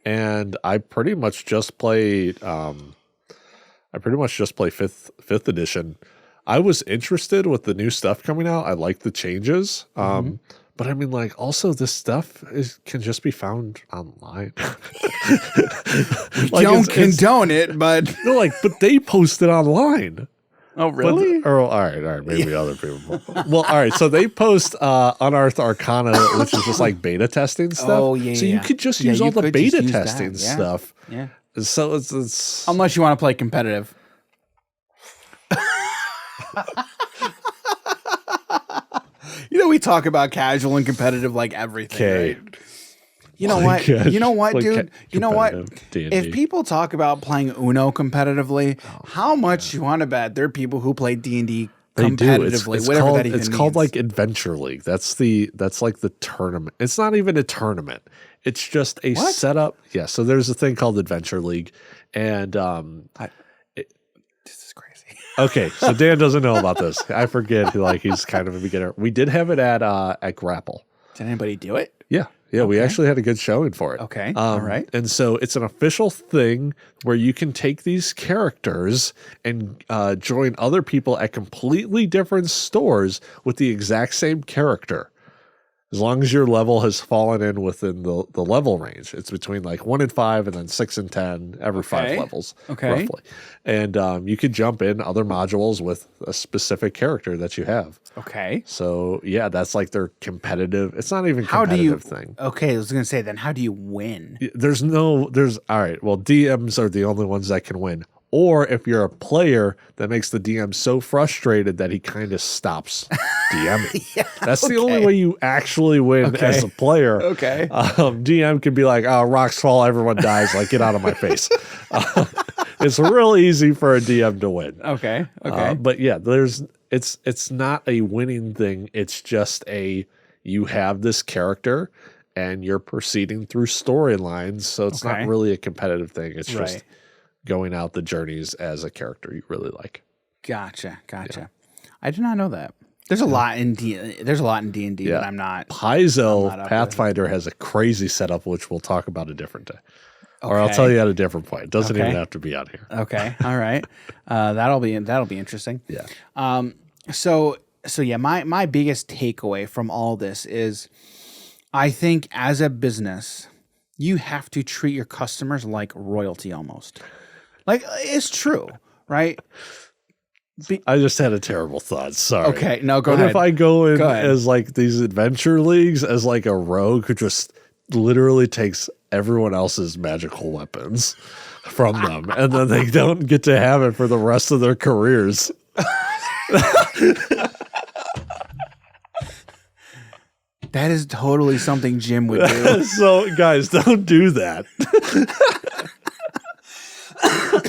And I pretty much just played fifth edition. I was interested with the new stuff coming out. I like the changes. But I mean, like, also this stuff can just be found online. Like, don't condone it, but no, like, but they post it online. Oh, really? All right, maybe other people. Well, all right. So they post Unearthed Arcana, which is just like beta testing stuff. Oh, yeah. So you could just use all the beta testing stuff. Yeah. So it's unless you want to play competitive. You know, we talk about casual and competitive like everything, right? You know what? You know what, dude? You know what? D&D. If people talk about playing Uno competitively, how much you want to bet there are people who play D&D They do. competitively, whatever called, that even it's means. called like Adventure League. That's like the tournament. It's not even a tournament. It's just a setup. Yeah. So there's a thing called Adventure League, and this is crazy. okay. So Dan doesn't know about this. I forget. Like he's kind of a beginner. We did have it at Grapple. Did anybody do it? Yeah. Yeah, we actually had a good showing for it. Okay. All right. And so it's an official thing where you can take these characters and join other people at completely different stores with the exact same character. As long as your level has fallen in within the level range. It's between like 1 and 5 and then 6 and 10 every 5 levels, roughly. And you could jump in other modules with a specific character that you have. Okay. So, yeah, that's like their competitive. It's not even competitive thing. Okay, I was going to say, then how do you win? All right, well, DMs are the only ones that can win. Or if you're a player, that makes the DM so frustrated that he kind of stops DMing. That's the only way you actually win as a player. Okay. DM can be like, oh, rocks fall, everyone dies. Like, get out of my face. It's real easy for a DM to win. Okay. But yeah, it's not a winning thing. It's just you have this character and you're proceeding through storylines. So it's not really a competitive thing. It's just going out the journeys as a character you really like. Gotcha. Yeah. I did not know that. There's a lot in D&D that I'm not. Paizo Pathfinder has a crazy setup, which we'll talk about a different day. Or I'll tell you at a different point. It doesn't even have to be out here. Okay. All right. That'll be interesting. Yeah. So yeah, my biggest takeaway from all this is I think as a business, you have to treat your customers like royalty almost. Like, it's true, right? I just had a terrible thought. Sorry. Okay, no, go ahead. What if I go in as like these adventure leagues as like a rogue who just literally takes everyone else's magical weapons from them and then they don't get to have it for the rest of their careers? That is totally something Jim would do. So, guys, don't do that.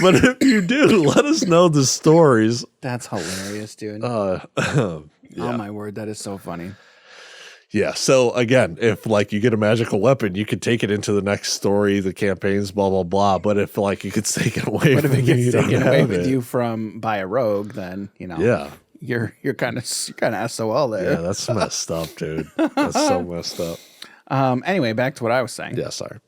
But if you do, let us know the stories. That's hilarious, dude. Yeah. Oh my word, that is so funny. Yeah. So again, if like you get a magical weapon, you could take it into the next story, the campaigns, blah blah blah. But if like you could take it away, but if it gets taken away with you by a rogue, then you're kind of SOL there. Yeah, that's messed up, dude. That's so messed up. Anyway, back to what I was saying. Yeah, sorry.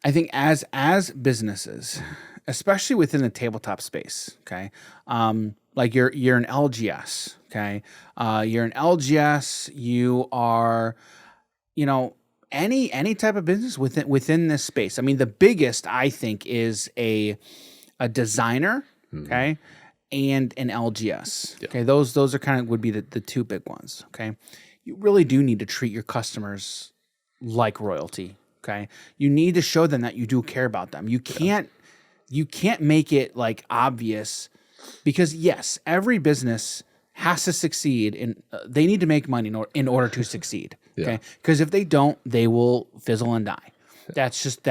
I think as businesses, especially within the tabletop space, okay, like you're an LGS, okay, you're an LGS, you are, any type of business within this space. I mean, the biggest I think is a designer, okay, and an LGS. Yeah. Okay, those are kind of would be the two big ones. Okay, you really do need to treat your customers like royalty. Okay, you need to show them that you do care about them. You can't make it like obvious, because yes, every business has to succeed, and they need to make money in order to succeed. Okay, because if they don't, they will fizzle and die. That's just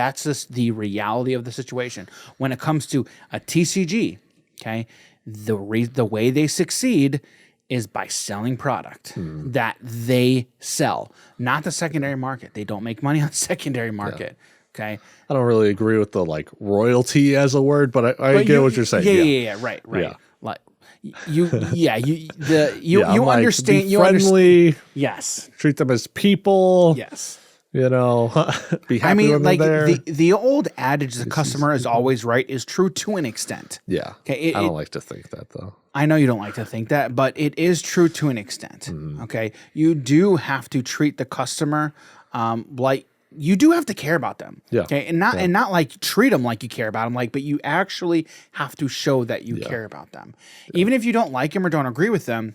the reality of the situation. When it comes to a TCG, okay, the way they succeed is by selling product that they sell, not the secondary market. They don't make money on the secondary market. Okay. I don't really agree with the like royalty as a word, but I get what you're saying. Yeah. Right. Yeah. Like you understand. Be friendly. Yes. Treat them as people. Yes. Be happy. I mean, when like they're there. the old adage, the customer is always right, is true to an extent. Yeah. Okay. I don't like to think that though. I know you don't like to think that, but it is true to an extent. Okay. You do have to treat the customer like you do have to care about them. Yeah. Okay. And not like treat them like you care about them, but you actually have to show that you care about them. Yeah. Even if you don't like them or don't agree with them.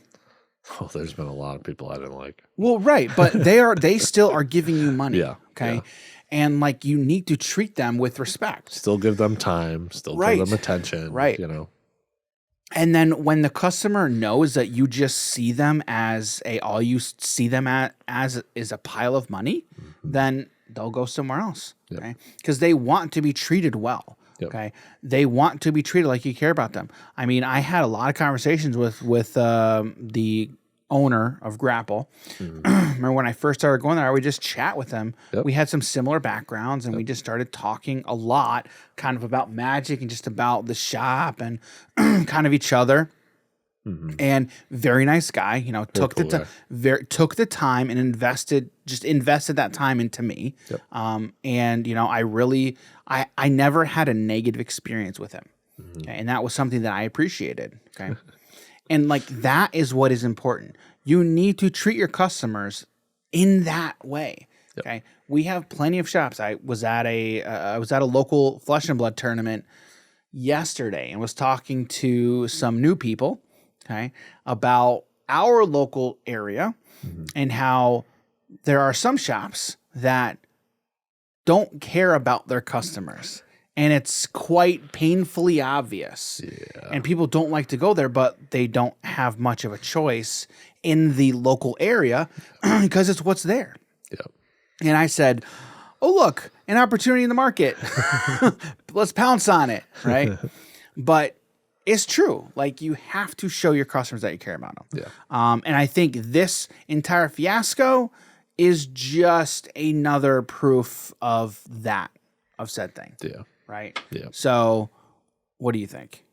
Oh, there's been a lot of people I didn't like. Well, right, but they still are giving you money. Yeah. Okay. Yeah. And like you need to treat them with respect. Still give them time, still give them attention. Right. And then when the customer knows that you just see them as all you see them as is a pile of money, then they'll go somewhere else. Yep. Okay. Because they want to be treated well. Yep. Okay. They want to be treated like you care about them. I mean, I had a lot of conversations with the owner of Grapple. Remember when I first started going there, I would just chat with them. Yep. We had some similar backgrounds, and we just started talking a lot kind of about Magic and just about the shop and kind of each other. And very nice guy, you know, took the time and invested that time into me. Yep. And you know, I never had a negative experience with him. Okay? And that was something that I appreciated. Okay. And like, that is what is important. You need to treat your customers in that way. Yep. Okay. We have plenty of shops. I was at a local Flesh and Blood tournament yesterday and was talking to some new people, okay, about our local area and how there are some shops that don't care about their customers. And it's quite painfully obvious. Yeah. And people don't like to go there, but they don't have much of a choice in the local area because it's what's there. Yep. And I said, oh, look, an opportunity in the market. Let's pounce on it, right? But it's true. Like, you have to show your customers that you care about them. Yeah. And I think this entire fiasco is just another proof of said thing. Yeah. Right? Yeah. So, what do you think?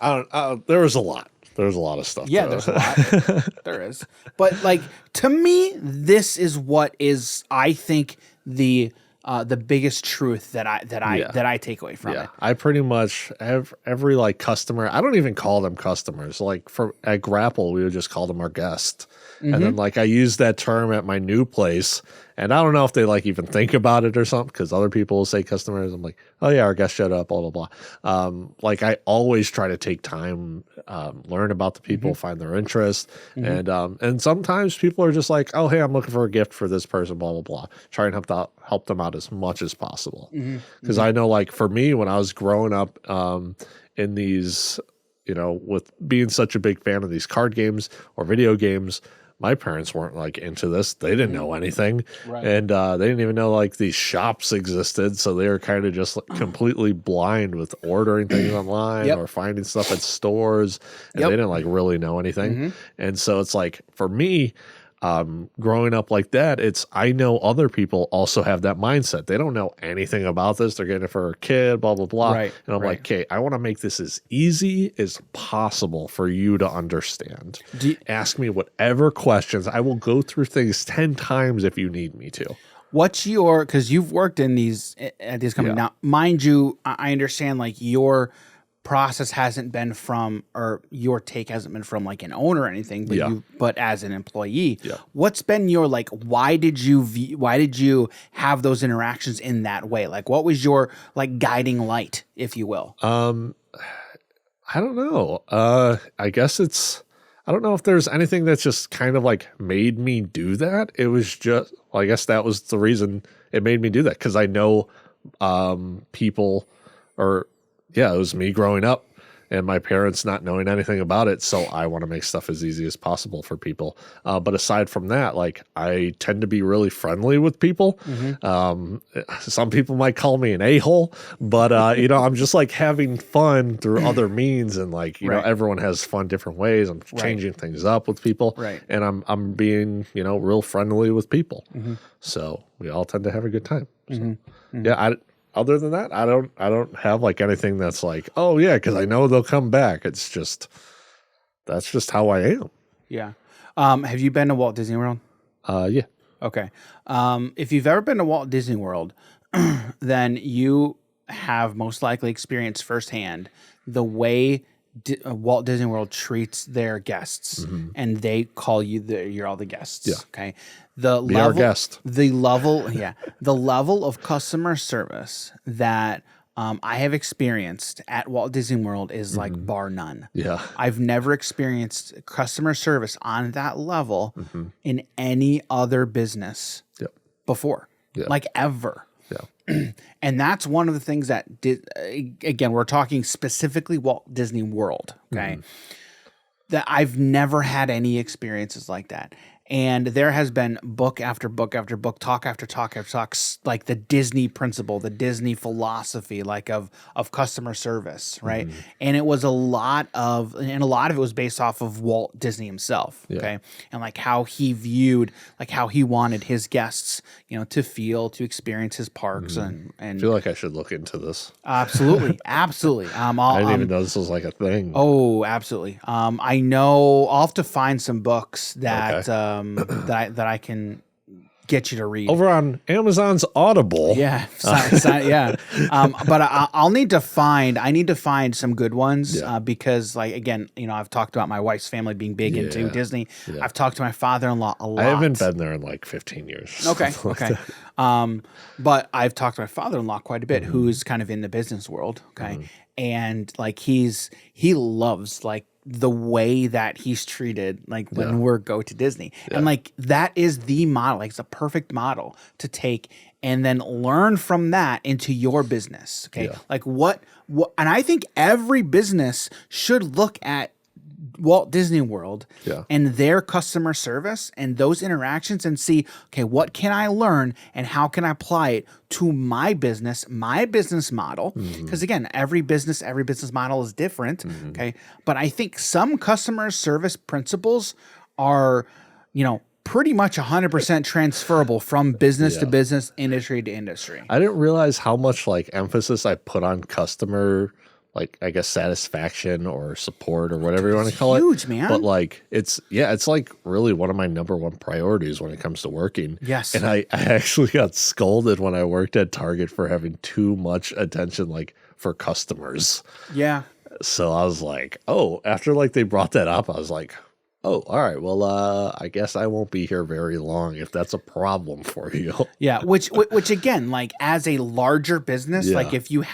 There was a lot. There's a lot of stuff. Yeah, there's a lot. There is. But like, to me, this is what is, I think, the biggest truth that I take away from it. I pretty much have every like customer. I don't even call them customers. Like at Grapple, we would just call them our guest. And then like I use that term at my new place, and I don't know if they like even think about it or something, because other people will say customers. I'm like, oh yeah, our guest showed up, blah blah blah. Like, I always try to take time, learn about the people, find their interest, and sometimes people are just like, oh hey, I'm looking for a gift for this person, blah blah blah. Try and help them out as much as possible, because I know, like, for me, when I was growing up in these, you know, with being such a big fan of these card games or video games, my parents weren't like into this. They didn't know anything. Right. And they didn't even know like these shops existed. So they were kind of just like completely blind with ordering things online or finding stuff at stores. And they didn't like really know anything. And so it's like, for me, growing up like that, I know other people also have that mindset. They don't know anything about this. They're getting it for a kid, blah, blah, blah. Right, and I'm like, okay, I want to make this as easy as possible for you to understand. Ask me whatever questions. I will go through things 10 times if you need me to. What's your, because you've worked in these companies. Now, mind you, I understand like your process hasn't been from, or your take hasn't been from like an owner or anything, but but as an employee, what's been your, like, why did you have those interactions in that way? Like, what was your like guiding light, if you will? I don't know. I guess I don't know if there's anything that's just kind of like made me do that. It was just, well, I guess that was the reason it made me do that. 'Cause I know, people, or it was me growing up and my parents not knowing anything about it. So I want to make stuff as easy as possible for people. But aside from that, like, I tend to be really friendly with people. Some people might call me an a-hole, but, you know, I'm just like having fun through other means. And like, you know, everyone has fun different ways. I'm changing things up with people. And I'm being, you know, real friendly with people. So we all tend to have a good time. So, other than that, I don't have like anything that's like, oh yeah, because I know they'll come back. It's just, that's just how I am. Yeah. Have you been to Walt Disney World? Yeah. Okay. If you've ever been to Walt Disney World, then you have most likely experienced firsthand the way Walt Disney World treats their guests, and they call you you're all the guests. Yeah. Okay. Be our guest. The level of customer service that I have experienced at Walt Disney World is like bar none. Yeah. I've never experienced customer service on that level in any other business before, like ever. Yeah. And that's one of the things that again, we're talking specifically Walt Disney World, okay? That I've never had any experiences like that. And there has been book after book after book, talk after talk after talk, like the Disney principle, the Disney philosophy, like of customer service, right? And it was a lot of it was based off of Walt Disney himself, okay, and like how he viewed, like how he wanted his guests, to experience his parks, and I feel like I should look into this. absolutely. I didn't even know this was like a thing. Oh, absolutely. I know I'll have to find some books that that I can get you to read over on Amazon's Audible. Yeah, yeah. But I'll need to find some good ones because, like, again, I've talked about my wife's family being big into Disney. Yeah. I've talked to my father-in-law a lot. I haven't been there in like 15 years. Okay. But I've talked to my father-in-law quite a bit, who's kind of in the business world. Okay. And like he loves like the way that he's treated, like when we go to Disney, and like that is the model. Like it's a perfect model to take and then learn from that into your business. Okay, like what, and I think every business should look at Walt Disney World and their customer service and those interactions and see, okay, what can I learn and how can I apply it to my business model? Because again, every business model is different. Okay. But I think some customer service principles are, pretty much 100% transferable from business to business, industry to industry. I didn't realize how much like emphasis I put on customer, like I guess satisfaction or support or whatever you want to call it. Huge, man. But like it's like really one of my number one priorities when it comes to working. Yes. And I actually got scolded when I worked at Target for having too much attention like for customers. Yeah. So I was like, oh, after like they brought that up, I was like, oh, all right. Well, I guess I won't be here very long if that's a problem for you. Yeah. Which again, like as a larger business, like if you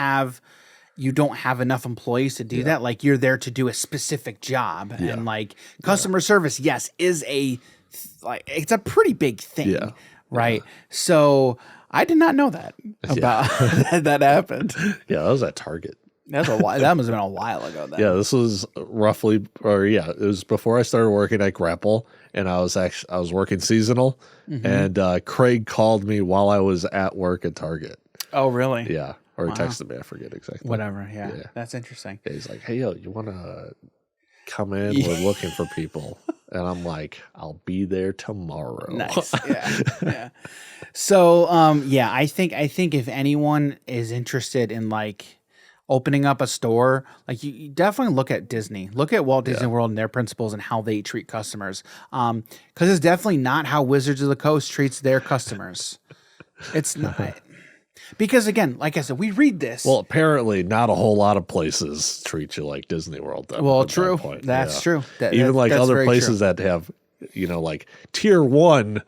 don't have enough employees to do that. Like you're there to do a specific job, and like customer service, yes, is it's a pretty big thing, right? So I did not know that about that happened. Yeah, that was at Target. That's a while. That must have been a while ago. Then. Yeah, this was roughly, it was before I started working at Grapple, and I was working seasonal, and Craig called me while I was at work at Target. Oh, really? Yeah. Or he texted me, I forget exactly. Whatever, yeah. That's interesting. Yeah, he's like, hey, yo, you want to come in? We're looking for people. And I'm like, I'll be there tomorrow. Nice, yeah. So, I think if anyone is interested in like opening up a store, like you definitely look at Disney. Look at Walt Disney World and their principles and how they treat customers. Because it's definitely not how Wizards of the Coast treats their customers. It's not. Because again, like I said, we read this. Well, apparently not a whole lot of places treat you like Disney World. Well, true. That's true. Even like other places that have, like tier 1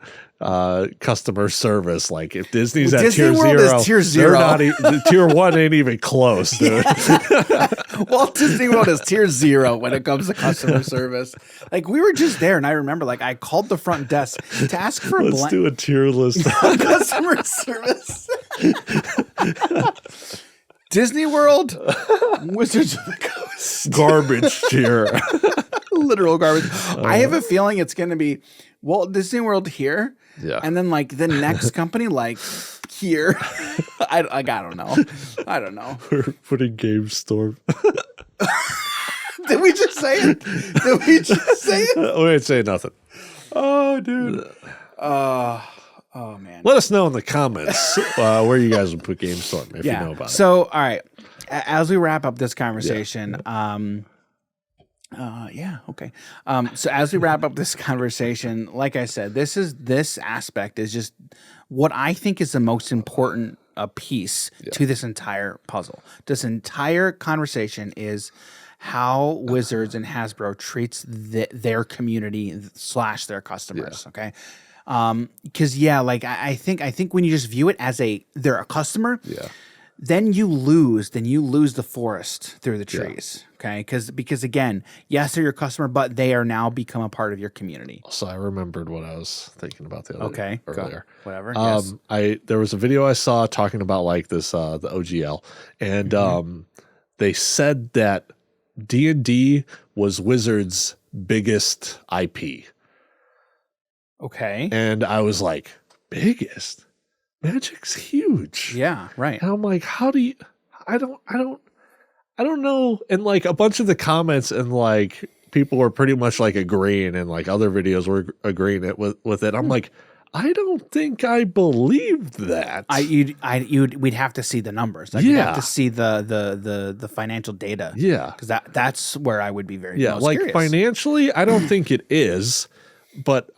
customer service. Like if Disney's at Disney World is tier 0. Tier 1 ain't even close, dude. Walt Disney World is tier 0 when it comes to customer service. Like we were just there, and I remember like I called the front desk to ask for Let's do a tier list on customer service. Disney World, Wizards of the Coast, garbage tier, literal garbage. I have a feeling it's going to be Walt Disney World here, and then like the next company like here. I don't know. We're putting GameStorm. Did we just say it? We ain't saying nothing. Oh, dude. Oh, man. Let us know in the comments where you guys would put GameStorm if you know about it. So, all right. As we wrap up this conversation, okay. So as we wrap up this conversation, like I said, this aspect is just what I think is the most important piece to this entire puzzle. This entire conversation is how Wizards and Hasbro treats their community / their customers. Okay. Because like I think when you just view it as they're a customer, then you lose the forest through the trees. Okay. Because again, yes, they're your customer, but they are now become a part of your community. So I remembered what I was thinking about the other day earlier. Whatever. Yes. There was a video I saw talking about like this, the OGL, and they said that D&D was Wizards' biggest IP. Okay. And I was like, biggest? Magic's huge. Yeah, right. And I'm like, how do you, I don't know. And like a bunch of the comments and like people were pretty much like agreeing, and like other videos were agreeing with it. I'm like, I don't think I believed that. We'd have to see the numbers. Like, you'd have to see the financial data. Yeah. Because that's where I would be very most like curious. Financially, I don't think it is, but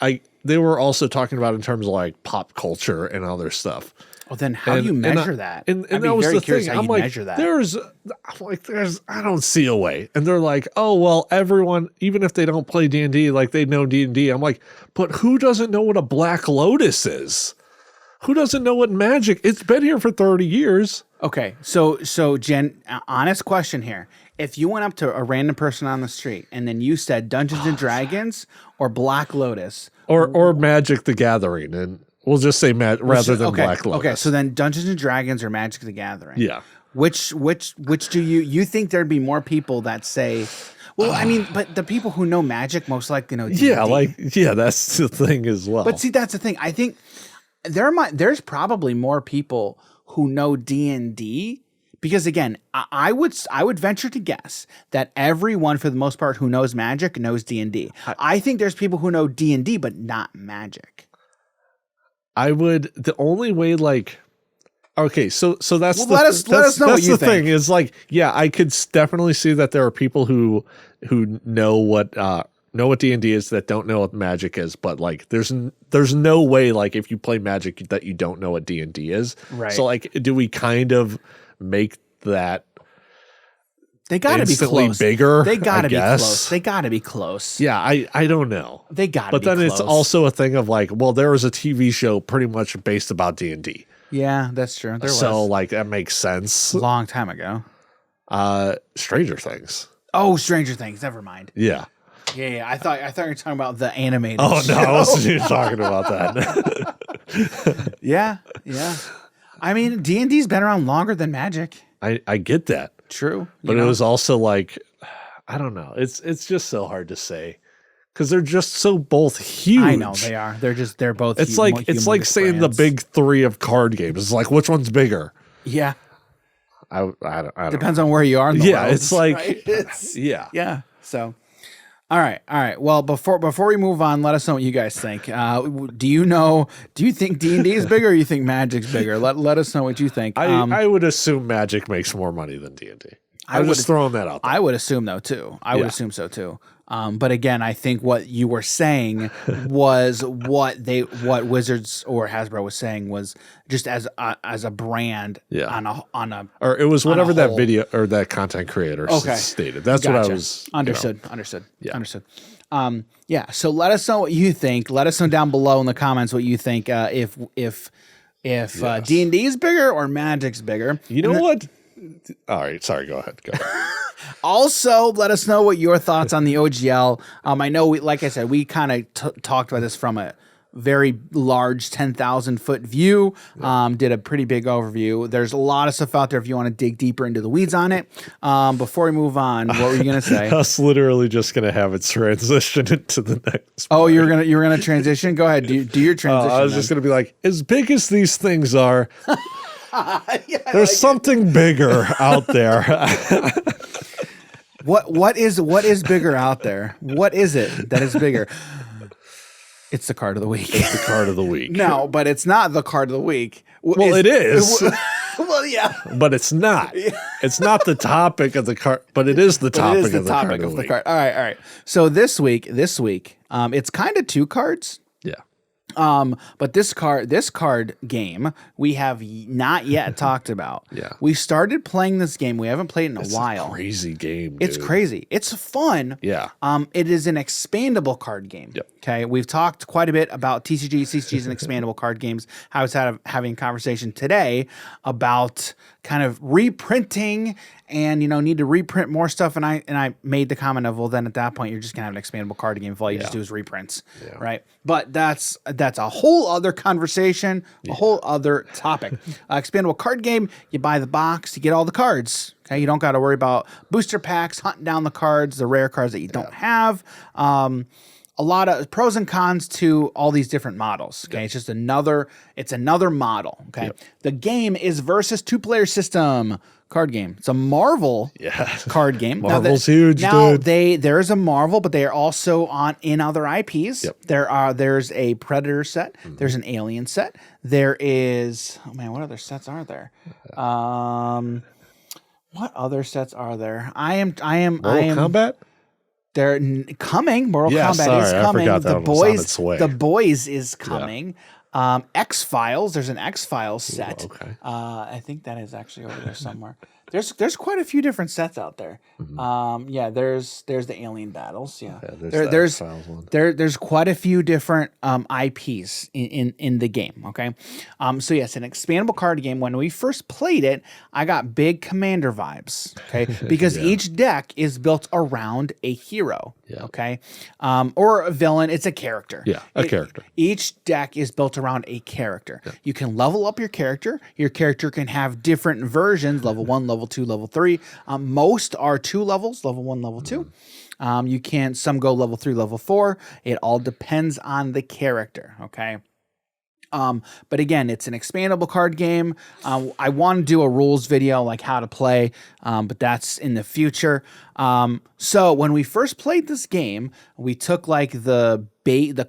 they were also talking about in terms of like pop culture and other stuff. Well, then how do you measure that? And that was the thing. How I'm like, measure that. I don't see a way. And they're like, oh, well, everyone, even if they don't play D&D, like they know D&D. I'm like, but who doesn't know what a Black Lotus is? Who doesn't know what magic? It's been here for 30 years. Okay, so Jen, honest question here. If you went up to a random person on the street and then you said Dungeons and Dragons or Black Lotus or Magic the Gathering, and we'll just say rather than Black Lotus. Okay, so then Dungeons and Dragons or Magic the Gathering. Yeah. Which do you think there'd be more people that say? Well, I mean, but the people who know Magic most likely know D&D. Yeah, that's the thing as well. But see, that's the thing. I think there's probably more people who know D&D, because again, I would venture to guess that everyone for the most part who knows Magic knows D&D. I think there's people who know D&D but not Magic. The only way, like, okay, so that's let us know what you think. Thing is, like, yeah, I could definitely see that there are people who know what D&D is that don't know what Magic is, but like there's no way, like, if you play Magic that you don't know what D&D is. Right. So like, do we kind of make that they gotta be close. Bigger? They gotta be close. They gotta be close. Yeah, I don't know. They gotta be close. But then it's also a thing of like, well, there was a TV show pretty much based about D&D. Yeah, that's true. There so was. like that makes sense. A long time ago. Stranger Things. Oh, Stranger Things. Never mind. Yeah. Yeah. I thought you were talking about the animated. Oh show. no, I wasn't even talking about that. Yeah. I mean, D&D's been around longer than Magic. I get that. True. But it was also like, I don't know. It's just so hard to say because they're just so both huge. I know they are. They're both. It's like saying the big three of card games. It's like, which one's bigger? Yeah. I don't Depends know. on where you are in the world. It's like, right? yeah. So, all right. Well, before we move on, let us know what you guys think. Do you think D&D is bigger or you think Magic's bigger? Let us know what you think. I would assume Magic makes more money than D&D. I'm just throwing that out there. I would assume though too. I would assume so too. But again, I think what you were saying was what Wizards or Hasbro was saying was just as a brand on a or it was whatever that video or that content creator stated. That's what I was understood. Yeah. So let us know what you think. Let us know down below in the comments what you think. If D&D is bigger or Magic's bigger. You know what? All right. Sorry. Go ahead. Also, let us know what your thoughts on the OGL. I know, like I said, we kind of talked about this from a very large 10,000 foot view. Did a pretty big overview. There's a lot of stuff out there if you want to dig deeper into the weeds on it. Before we move on, what were you gonna say? I was literally just gonna have it transition into the next. Oh, you're gonna transition. Go ahead, do your transition. I was just gonna be like, as big as these things are. There's something bigger out there. What is bigger out there? What is it that is bigger? It's the card of the week. It's the card of the week. No, but it's not the card of the week. Well, it is. Well, yeah. But it's not. It's not the topic of the card, but it is the topic of the card of the week. All right. So this week, it's kind of two cards. Yeah. But this card game we have not yet talked about. Yeah. We started playing this game. We haven't played it in a while. It's a crazy game. It's crazy. It's fun. Yeah. It is an expandable card game. Yep. Okay. We've talked quite a bit about TCGs, CCGs, and expandable card games. I was having a conversation today about kind of reprinting and need to reprint more stuff. And I made the comment of, well, then at that point you're just gonna have an expandable card game if all you just do is reprints. Yeah. Right. But that's a whole other conversation, a whole other topic. Expandable card game, you buy the box, you get all the cards. Okay, you don't got to worry about booster packs, hunting down the cards, the rare cards that you don't have. a lot of pros and cons to all these different models. Okay, it's just another model. Okay, the game is versus 2-player system card game. It's a Marvel card game. Marvel's huge, dude. There's a Marvel, but they are also in other IPs. There's a Predator set. There's an Alien set. There is what other sets are there? What other sets are there? Mortal Kombat? They're coming. Mortal Kombat is coming. The Boys is coming. X-Files. There's an X-Files set. Ooh, okay. I think that is actually over there somewhere. There's quite a few different sets out there. There's the Alien Battles. There's quite a few different IPs in the game. Okay, so yes, an expandable card game. When we first played it, I got big Commander vibes. Okay, because each deck is built around a hero. Okay, or a villain. It's a character. Character. Each deck is built around a character. You can level up your character. Your character can have different versions: level 1, level 2, level 3. Most are 2 levels: level 1, level 2. Some go level 3, level 4. It all depends on the character. Okay. But again, it's an expandable card game. I want to do a rules video, like how to play, but that's in the future. So when we first played this game, we took like the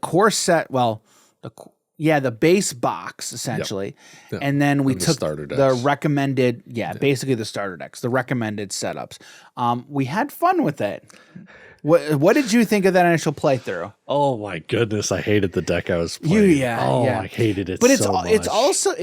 core set, the base box essentially, and then we took the recommended, basically the starter decks, the recommended setups. We had fun with it. What did you think of that initial playthrough? Oh my goodness, I hated the deck I was playing. I hated it. But it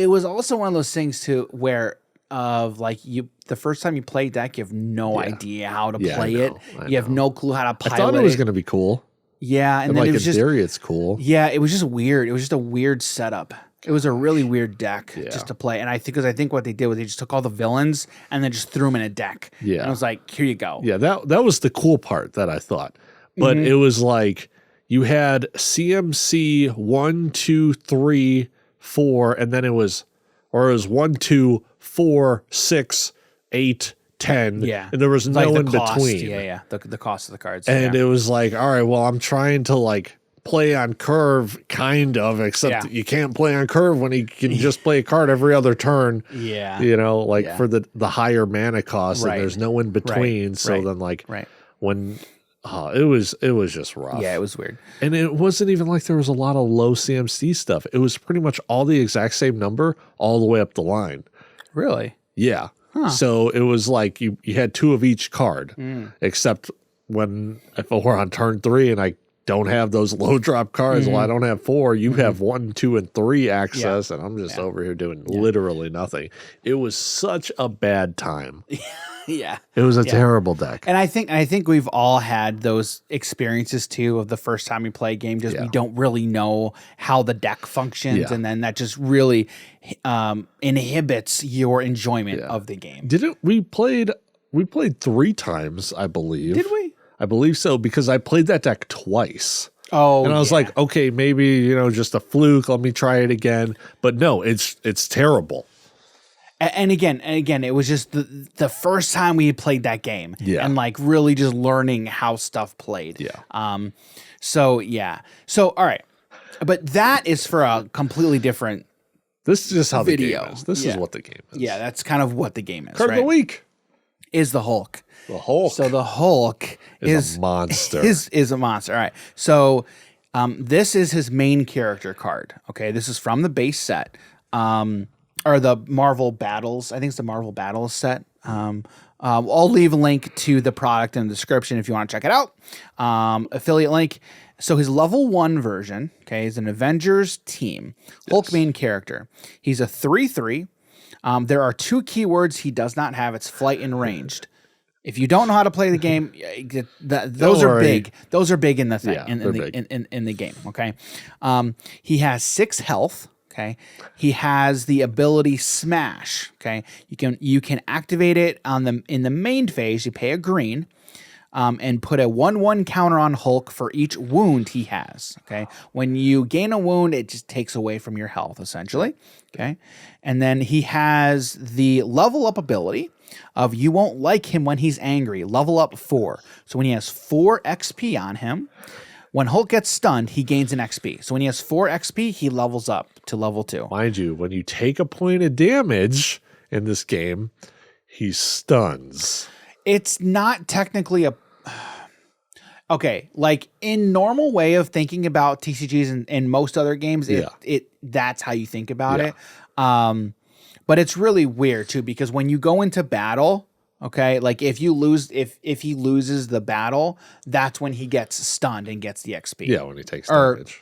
was also one of those things too where the first time you play deck, you have no idea how to play it. You have no clue how to pilot it. I thought it was going to be cool. Yeah, and then like it was in theory, it's cool. Yeah, it was just weird. It was just a weird setup. It was a really weird deck just to play, and I think what they did was they just took all the villains and then just threw them in a deck. Yeah, and I was like, here you go. Yeah, that was the cool part that I thought, but it was like you had CMC 1, 2, 3, 4, and then it was 1, 2, 4, 6, 8. 10, and there was no in between. The cost of the cards. And it was like, all right, well, I'm trying to like play on curve, kind of, except you can't play on curve when you can just play a card every other turn. For the higher mana cost, and there's no in between. Then when it was just rough. Yeah, it was weird. And it wasn't even like there was a lot of low CMC stuff. It was pretty much all the exact same number all the way up the line. Really? Yeah. So it was like you had 2 of each card, except if we're on turn 3 and I don't have those low drop cards, I don't have 4, you have 1, 2, and 3 access, and I'm just over here doing literally nothing. It was such a bad time. It was a terrible deck. And I think we've all had those experiences too of the first time we play a game, we don't really know how the deck functions, and then that just really inhibits your enjoyment of the game. We played 3 times, I believe. Did we? I believe so, because I played that deck twice. Oh, and I was like, okay, maybe, just a fluke. Let me try it again. But no, it's terrible. And again, it was just the first time we had played that game, and like really just learning how stuff played. So all right, but that is for a completely different. This is just how video. The game is. This is what the game is. Yeah, that's kind of what the game is. Card of the week is the Hulk. The Hulk. So the Hulk is a monster. Is a monster. All right. So this is his main character card. Okay, this is from the base set. Or the Marvel Battles. I think it's the Marvel Battles set. I'll leave a link to the product in the description if you want to check it out. Affiliate link. So his level 1 version, is an Avengers team. Hulk main character. He's a 3/3. There are 2 keywords he does not have. It's flight and ranged. If you don't know how to play the game, those are big. Those are big in the thing in the game. Okay. He has 6 health. Okay, he has the ability Smash. Okay, you can activate it in the main phase. You pay a green, and put a 1/1 counter on Hulk for each wound he has. Okay, when you gain a wound, it just takes away from your health essentially. Okay, and then he has the level up ability of you won't like him when he's angry. Level up 4. So when he has 4 XP on him. When Hulk gets stunned, he gains an XP. So when he has 4 XP, he levels up to level 2. Mind you, when you take a point of damage in this game, he stuns. It's not technically a... Okay, like in normal way of thinking about TCGs and most other games, that's how you think about it. But it's really weird too, because when you go into battle, okay, like if you lose, if he loses the battle, that's when he gets stunned and gets the XP. Yeah, when he takes damage.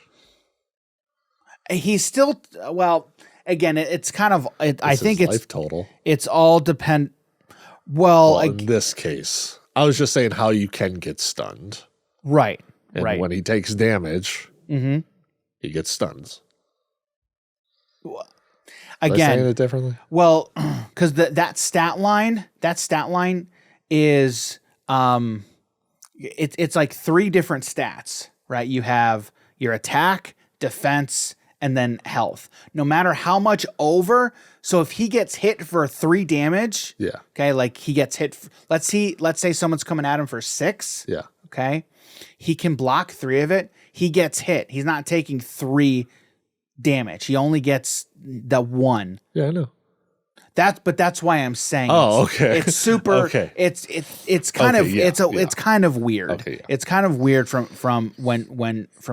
He's still, well, again, it's kind of, I think it's life total. It's all depend. Well, in this case, I was just saying how you can get stunned. Right. And when he takes damage, he gets stuns. Again, saying it differently. Well, because that stat line is it's like 3 different stats, right? You have your attack, defense, and then health. No matter how much over, so if he gets hit for 3 damage, okay, like he gets hit. Let's say someone's coming at him for 6, okay, he can block 3 of it. He gets hit. He's not taking 3 damage. He only gets the 1. Yeah, I know. That's why I'm saying. Okay. It's super. Okay. It's kind of it's kind of weird. Okay, It's kind of weird from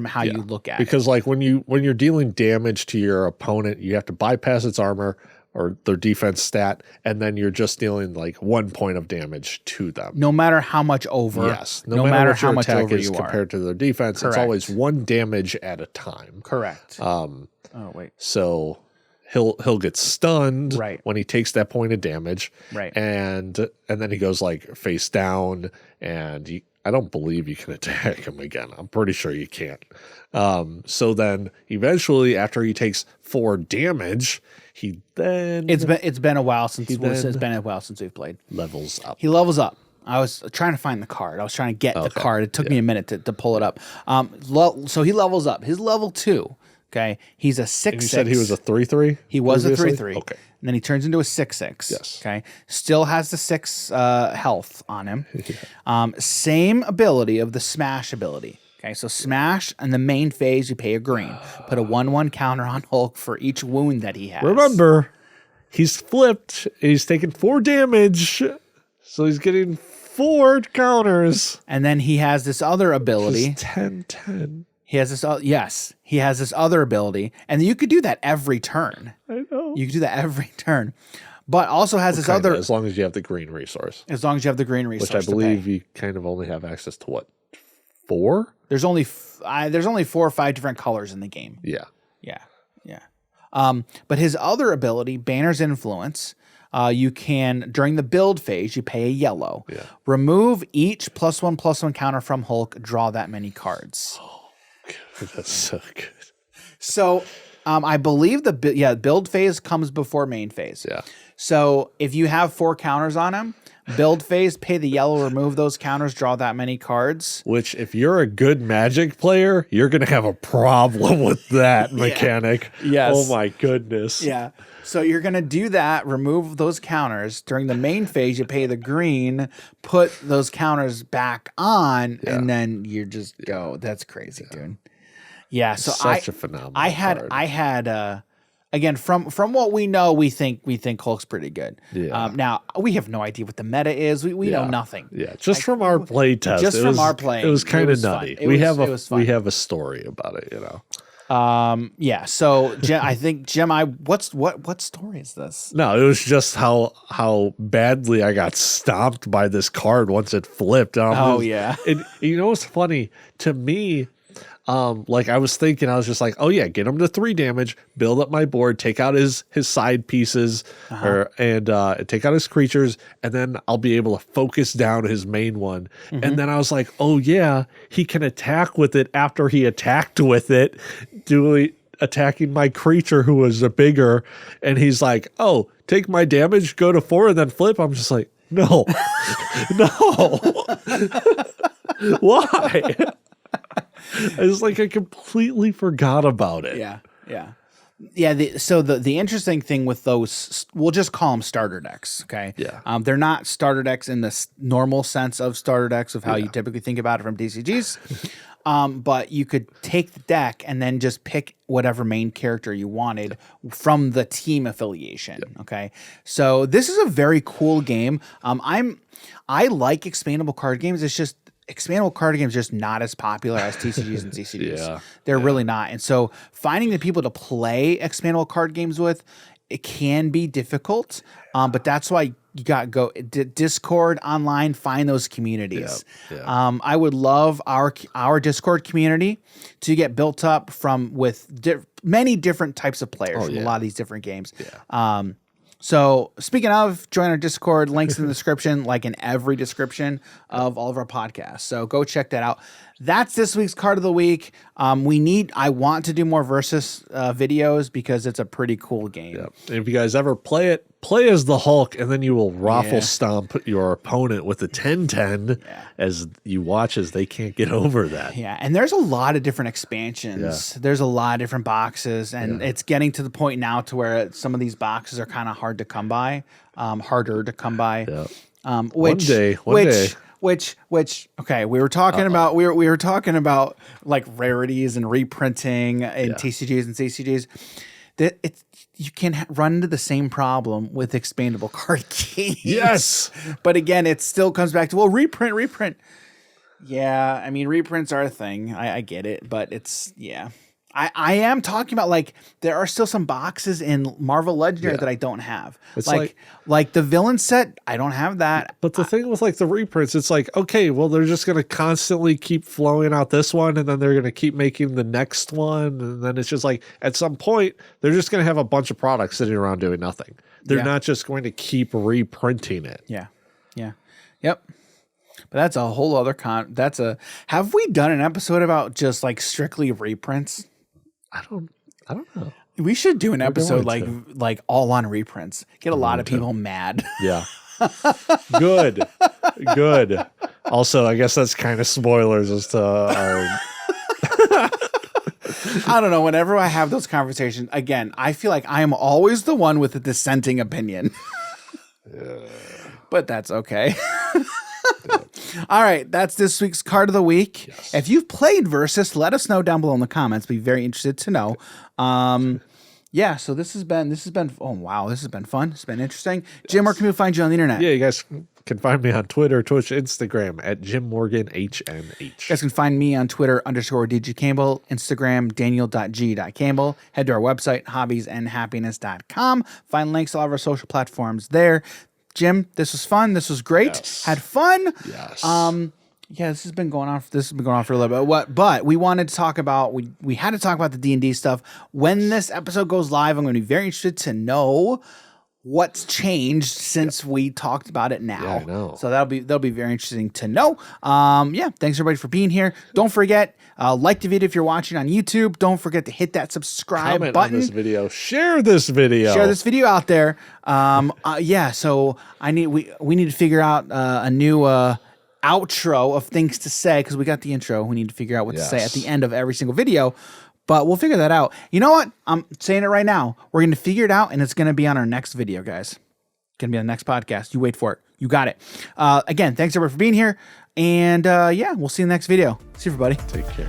how you look at it. Because like when you're dealing damage to your opponent, you have to bypass its armor or their defense stat, and then you're just dealing like 1 point of damage to them. No matter how much over. Yes. No matter how much attack is compared to their defense, Correct. It's always 1 damage at a time. Correct. Oh wait. So he'll get stunned when he takes that point of damage. Right. And then he goes like face down, and I don't believe you can attack him again. I'm pretty sure you can't. So then eventually after he takes 4 damage, he then it's been a while since we've played. Levels up. He levels up. I was trying to find the card. I was trying to get the card. It took me a minute to pull it up. So he levels up. His level 2. Okay, he's a 6/6. You said he was a 3/3. He was a 3/3. Okay, and then he turns into a 6/6. Yes. Okay, still has the 6 health on him. Same ability of the smash ability. Okay, so smash and the main phase, you pay a green. Put a 1/1 counter on Hulk for each wound that he has. Remember, he's flipped. He's taking 4 damage, so he's getting 4 counters. And then he has this other ability. 10/10. He has this. Yes, he has this other ability, and you could do that every turn. I know. You could do that every turn, but also has this other. As long as you have the green resource. As long as you have the green resource, which I believe you kind of only have access to what, 4? There's only 4 or 5 different colors in the game. Yeah. But his other ability, Banner's Influence. You can, during the build phase, you pay a yellow. Yeah. Remove each +1/+1 counter from Hulk. Draw that many cards. That's so good. So, I believe build phase comes before main phase. Yeah. So if you have 4 counters on him, build phase, pay the yellow, remove those counters, draw that many cards. Which, if you're a good Magic player, you're going to have a problem with that mechanic. Yes. Oh my goodness. Yeah. So you're going to do that, remove those counters. During the main phase, you pay the green, put those counters back on, and then you just go. That's crazy, dude. Yeah, so such a phenomenal card. I had again from what we know, we think Hulk's pretty good. Yeah. Now we have no idea what the meta is. We know nothing. Yeah, just from our play test. Just from our play, it was kind of nutty. We have a story about it, Yeah. So I think Jim, what story is this? No, it was just how badly I got stomped by this card once it flipped. Yeah. And you know what's funny to me? Like I was thinking, I was just like, oh yeah, get him to 3 damage, build up my board, take out his side pieces, and take out his creatures, and then I'll be able to focus down his main one. And then I was like, oh yeah, he can attack with it after he attacked with it, attacking my creature who was a bigger. And he's like, oh, take my damage, go to 4, and then flip. I'm just like, no, no, why? It's like I completely forgot about it. Yeah. Yeah, the interesting thing with those, we'll just call them starter decks, okay? Yeah. They're not starter decks in the normal sense of starter decks of how you typically think about it from TCGs. But you could take the deck and then just pick whatever main character you wanted from the team affiliation. Okay, so this is a very cool game. I like expandable card games. It's just expandable card games just not as popular as TCGs and CCGs. They're really not. And so finding the people to play expandable card games with, it can be difficult. But that's why you got to go Discord online, find those communities. I would love our Discord community to get built up with many different types of players from a lot of these different games. So speaking of, join our Discord, links in the description, like in every description of all of our podcasts. So go check that out. That's this week's card of the week. I want to do more Versus videos because it's a pretty cool game. And if you guys ever play it, play as the Hulk, and then you will raffle stomp your opponent with the 10-10 as you watch as they can't get over that. Yeah, and there's a lot of different expansions. There's a lot of different boxes, and it's getting to the point now to where some of these boxes are kind of hard to come by, harder to come by. One day. Okay, we were talking about we were talking about like rarities and reprinting in TCGs and CCGs. You can run into the same problem with expandable card games. Yes, but again, it still comes back to reprint. Yeah, I mean reprints are a thing. I get it, but it's I am talking about like there are still some boxes in Marvel Legendary that I don't have. It's like the villain set, I don't have that. But the thing with like the reprints, it's like, okay, well, they're just going to constantly keep flowing out this one, and then they're going to keep making the next one. And then it's just like at some point, they're just going to have a bunch of products sitting around doing nothing. They're not just going to keep reprinting it. Yep. But that's a whole other have we done an episode about just like strictly reprints? I don't know. We should do an episode like all on reprints. Get a lot of people mad. Yeah. Good. Also, I guess that's kind of spoilers as to our I don't know. Whenever I have those conversations, again, I feel like I am always the one with a dissenting opinion. But that's okay. All right, that's this week's card of the week. If you've played Versus, let us know down below in the comments. Be very interested to know. So this has been oh wow, this has been fun. It's been interesting. Jim, where can we find you on the internet? Yeah, you guys can find me on Twitter, Twitch, Instagram at JimMorganHNH. You guys can find me on Twitter _DGCampbell, Instagram Daniel.g.campbell. Head to our website, hobbiesandhappiness.com. Find links to all of our social platforms there. Jim, this was fun. This was great. Had fun. Yes. This has been going on. This has been going on for a little bit. But we wanted to talk about. We had to talk about the D&D stuff. When this episode goes live, I'm going to be very interested to know what's changed since we talked about it now. Yeah, I know. So that'll be very interesting to know. Thanks everybody for being here. Don't forget, like the video if you're watching on YouTube. Don't forget to hit that subscribe button on this video. Share this video. Share this video out there. So we need to figure out a new outro of things to say because we got the intro. We need to figure out what to say at the end of every single video. But we'll figure that out. You know what? I'm saying it right now. We're going to figure it out, and it's going to be on our next video, guys. It's going to be on the next podcast. You wait for it. You got it. Again, thanks everybody for being here. And we'll see you in the next video. See you, everybody. Take care.